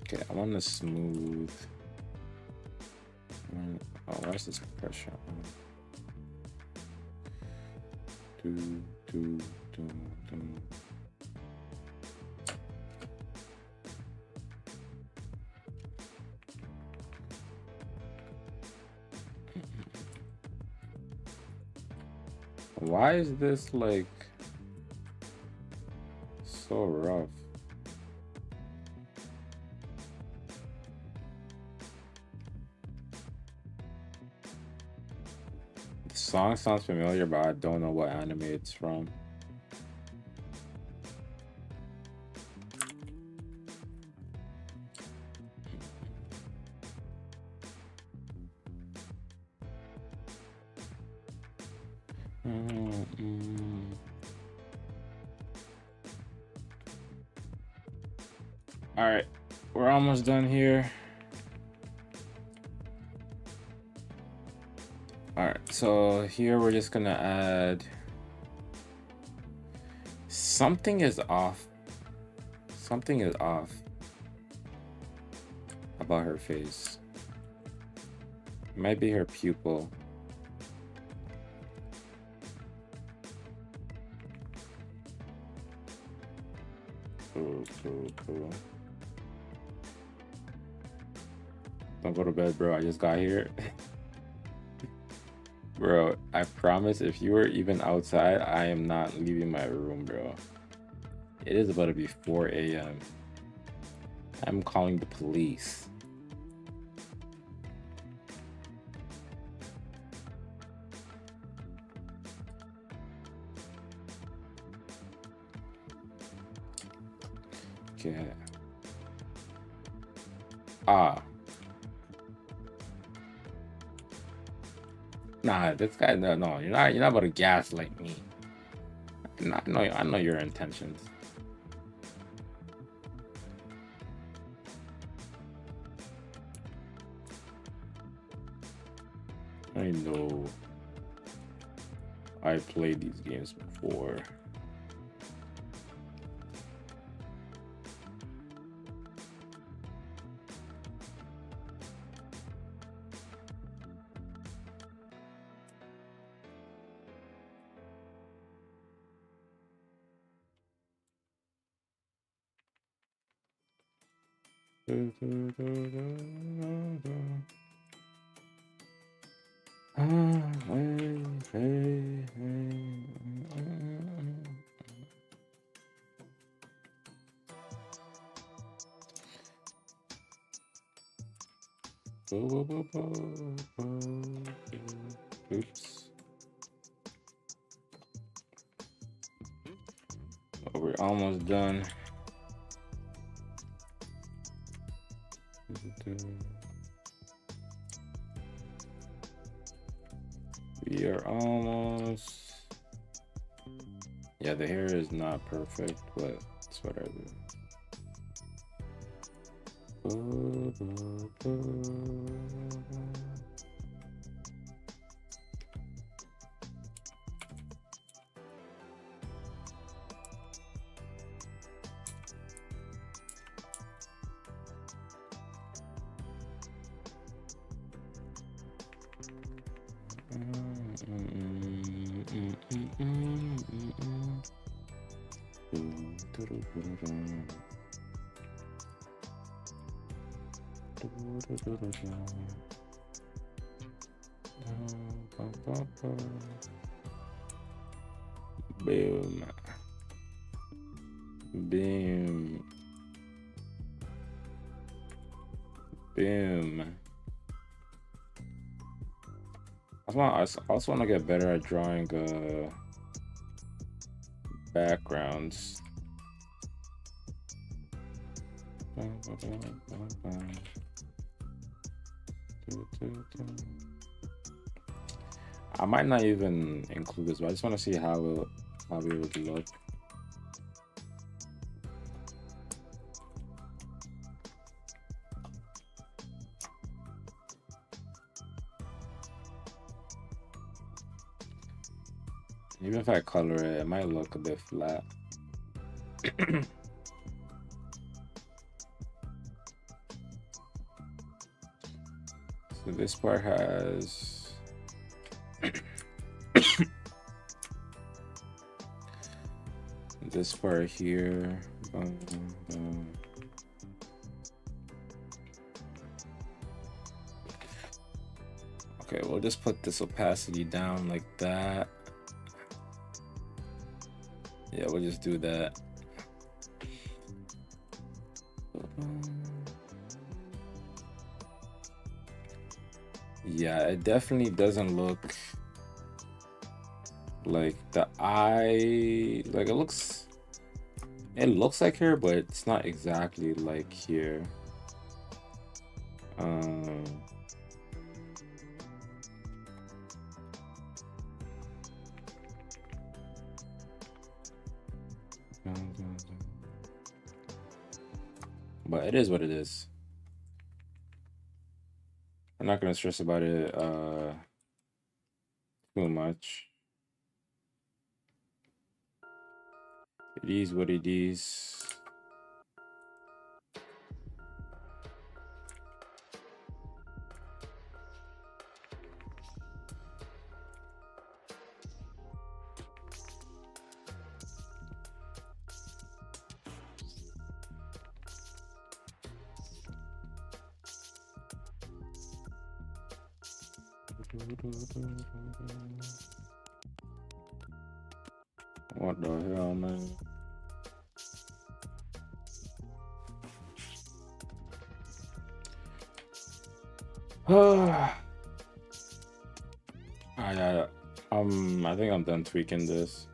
Okay, I want to smooth. Oh, where's this pressure on? Do. Why is this like so rough? The song sounds familiar, but I don't know what anime it's from. All right, we're almost done here. All right, so here we're just gonna add. Something is off. Something is off about her face. It might be her pupil. Cool. Don't go to bed, bro. I just got here. Bro, I promise if you were even outside, I am not leaving my room, bro. It is about to be 4 a.m. I'm calling the police. Okay. Ah. Nah, this guy, no, you're not about to gaslight me. I know your intentions. I know. I played these games before. Oops. Oh, we're almost done. We are almost. Yeah, the hair is not perfect, but it's whatever. Boom. Boom. Boom. I also want to get better at drawing backgrounds. I might not even include this, but I just want to see how it would look. Even if I color it, it might look a bit flat. So this part has this part here. Okay, we'll just put this opacity down like that. Yeah, we'll just do that. Yeah, it definitely doesn't look like the eye, like it looks like here, but it's not exactly like here. But it is what it is. I'm not gonna stress about it too much. It is what it is. What the hell, man? I think I'm done tweaking this.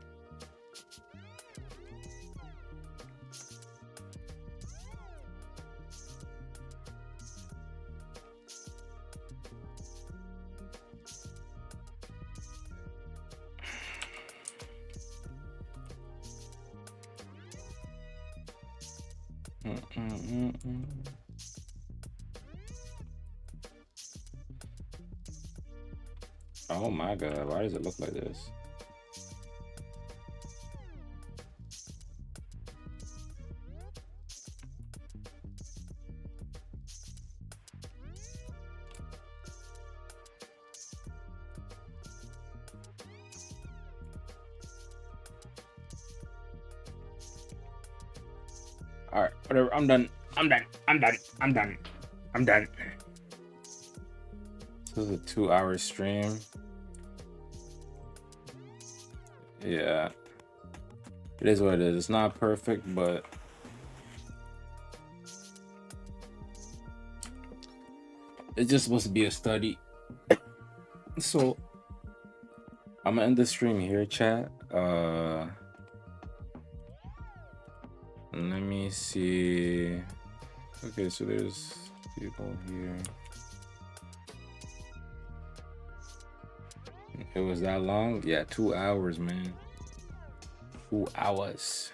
Oh my god, why does it look like this? Alright, whatever, I'm done. I'm done. This is a 2-hour stream. Yeah. It is what it is. It's not perfect, but it's just supposed to be a study. So I'm gonna end the stream here, chat. Let me see. Okay, so there's people here. It was that long? Yeah, 2 hours, man. 2 hours.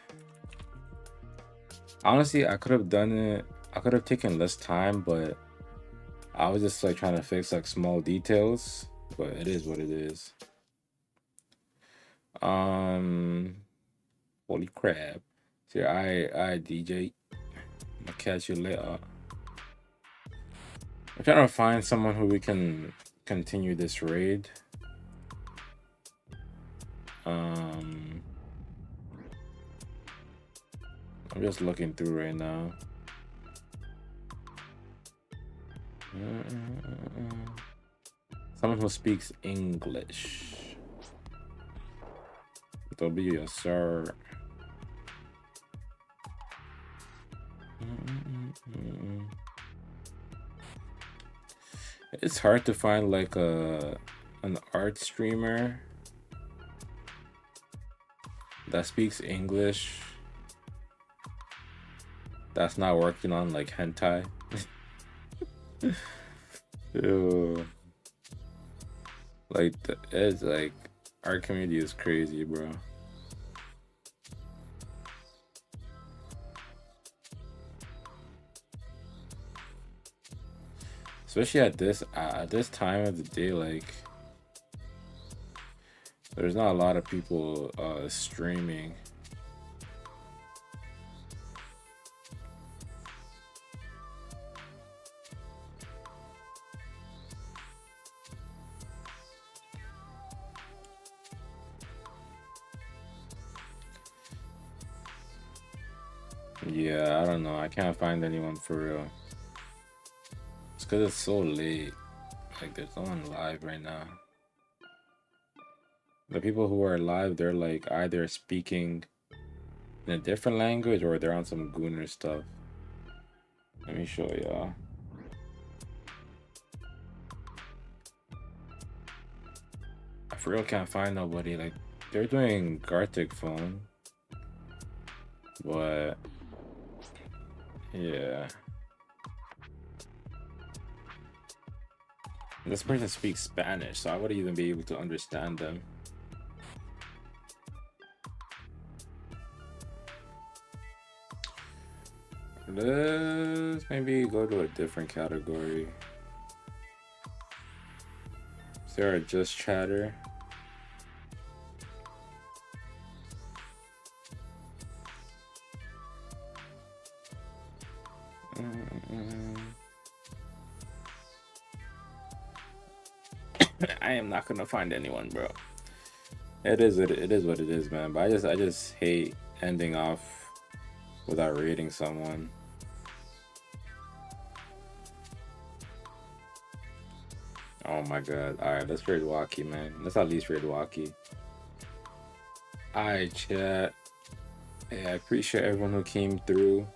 Honestly, I could have done it. I could have taken less time, but I was just like trying to fix like small details. But it is what it is. Holy crap. See, I DJ. I'll catch you later. I'm trying to find someone who we can continue this raid. I'm just looking through right now. Someone who speaks English. It'll be a sir. It's hard to find like an art streamer that speaks English that's not working on like hentai. Ew. Like it's like our community is crazy, bro. Especially at this time of the day, like there's not a lot of people streaming. Yeah, I don't know. I can't find anyone for real. It's because it's so late. Like, there's no one live right now. The people who are live, they're like either speaking in a different language or they're on some gooner stuff. Let me show y'all. I for real can't find nobody. Like, they're doing Gartic phone. But yeah. This person speaks Spanish, so I wouldn't even be able to understand them. Let's maybe go to a different category. Is there a just chatter? I am not gonna find anyone, bro. It is what it is, man. But I just hate ending off without rating someone. Oh my god. Alright, let's raid Waki, man. Let's at least raid Waki. Alright, chat. Hey, I appreciate everyone who came through.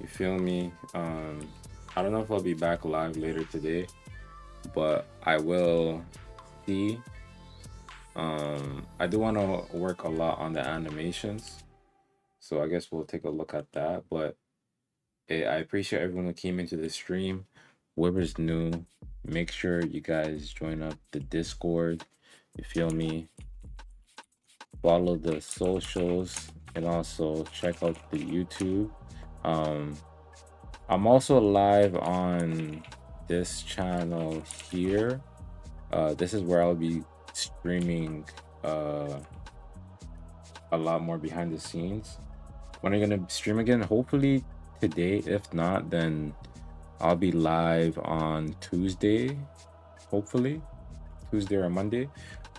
You feel me? I don't know if I'll be back live later today, but I will see. I do want to work a lot on the animations, so I guess we'll take a look at that. But hey, I appreciate everyone who came into the stream. Whoever's new, make sure you guys join up the Discord. You feel me? Follow the socials and also check out the YouTube. I'm also live on this channel here. This is where I'll be streaming a lot more behind the scenes. When I'm gonna stream again, hopefully today. If not, then I'll be live on Tuesday, hopefully Tuesday or Monday.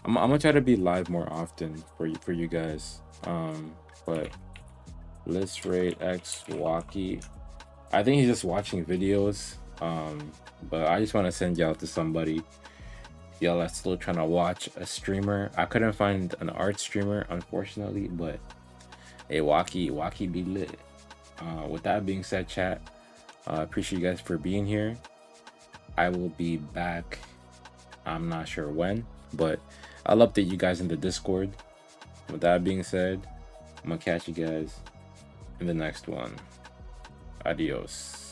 I'm gonna try to be live more often for you guys. But let's rate X Waki. I think he's just watching videos. But I just want to send y'all to somebody. Y'all are still trying to watch a streamer. I couldn't find an art streamer, unfortunately, but hey, Waki be lit. With that being said, chat, appreciate you guys for being here. I will be back. I'm not sure when, but I'll update you guys in the Discord. With that being said, I'm gonna catch you guys in the next one. Adios.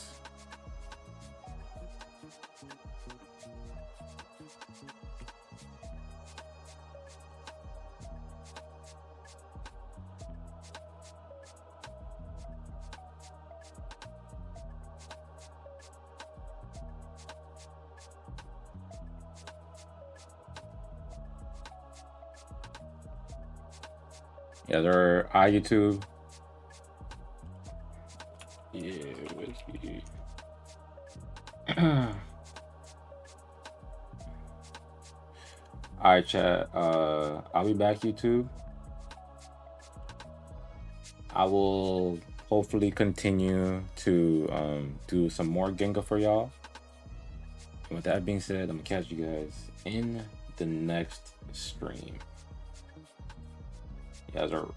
Yeah, they're YouTube. Yeah, where's he? Alright, chat. I'll be back, YouTube. I will hopefully continue to do some more Genga for y'all. And with that being said, I'm gonna catch you guys in the next stream. You guys are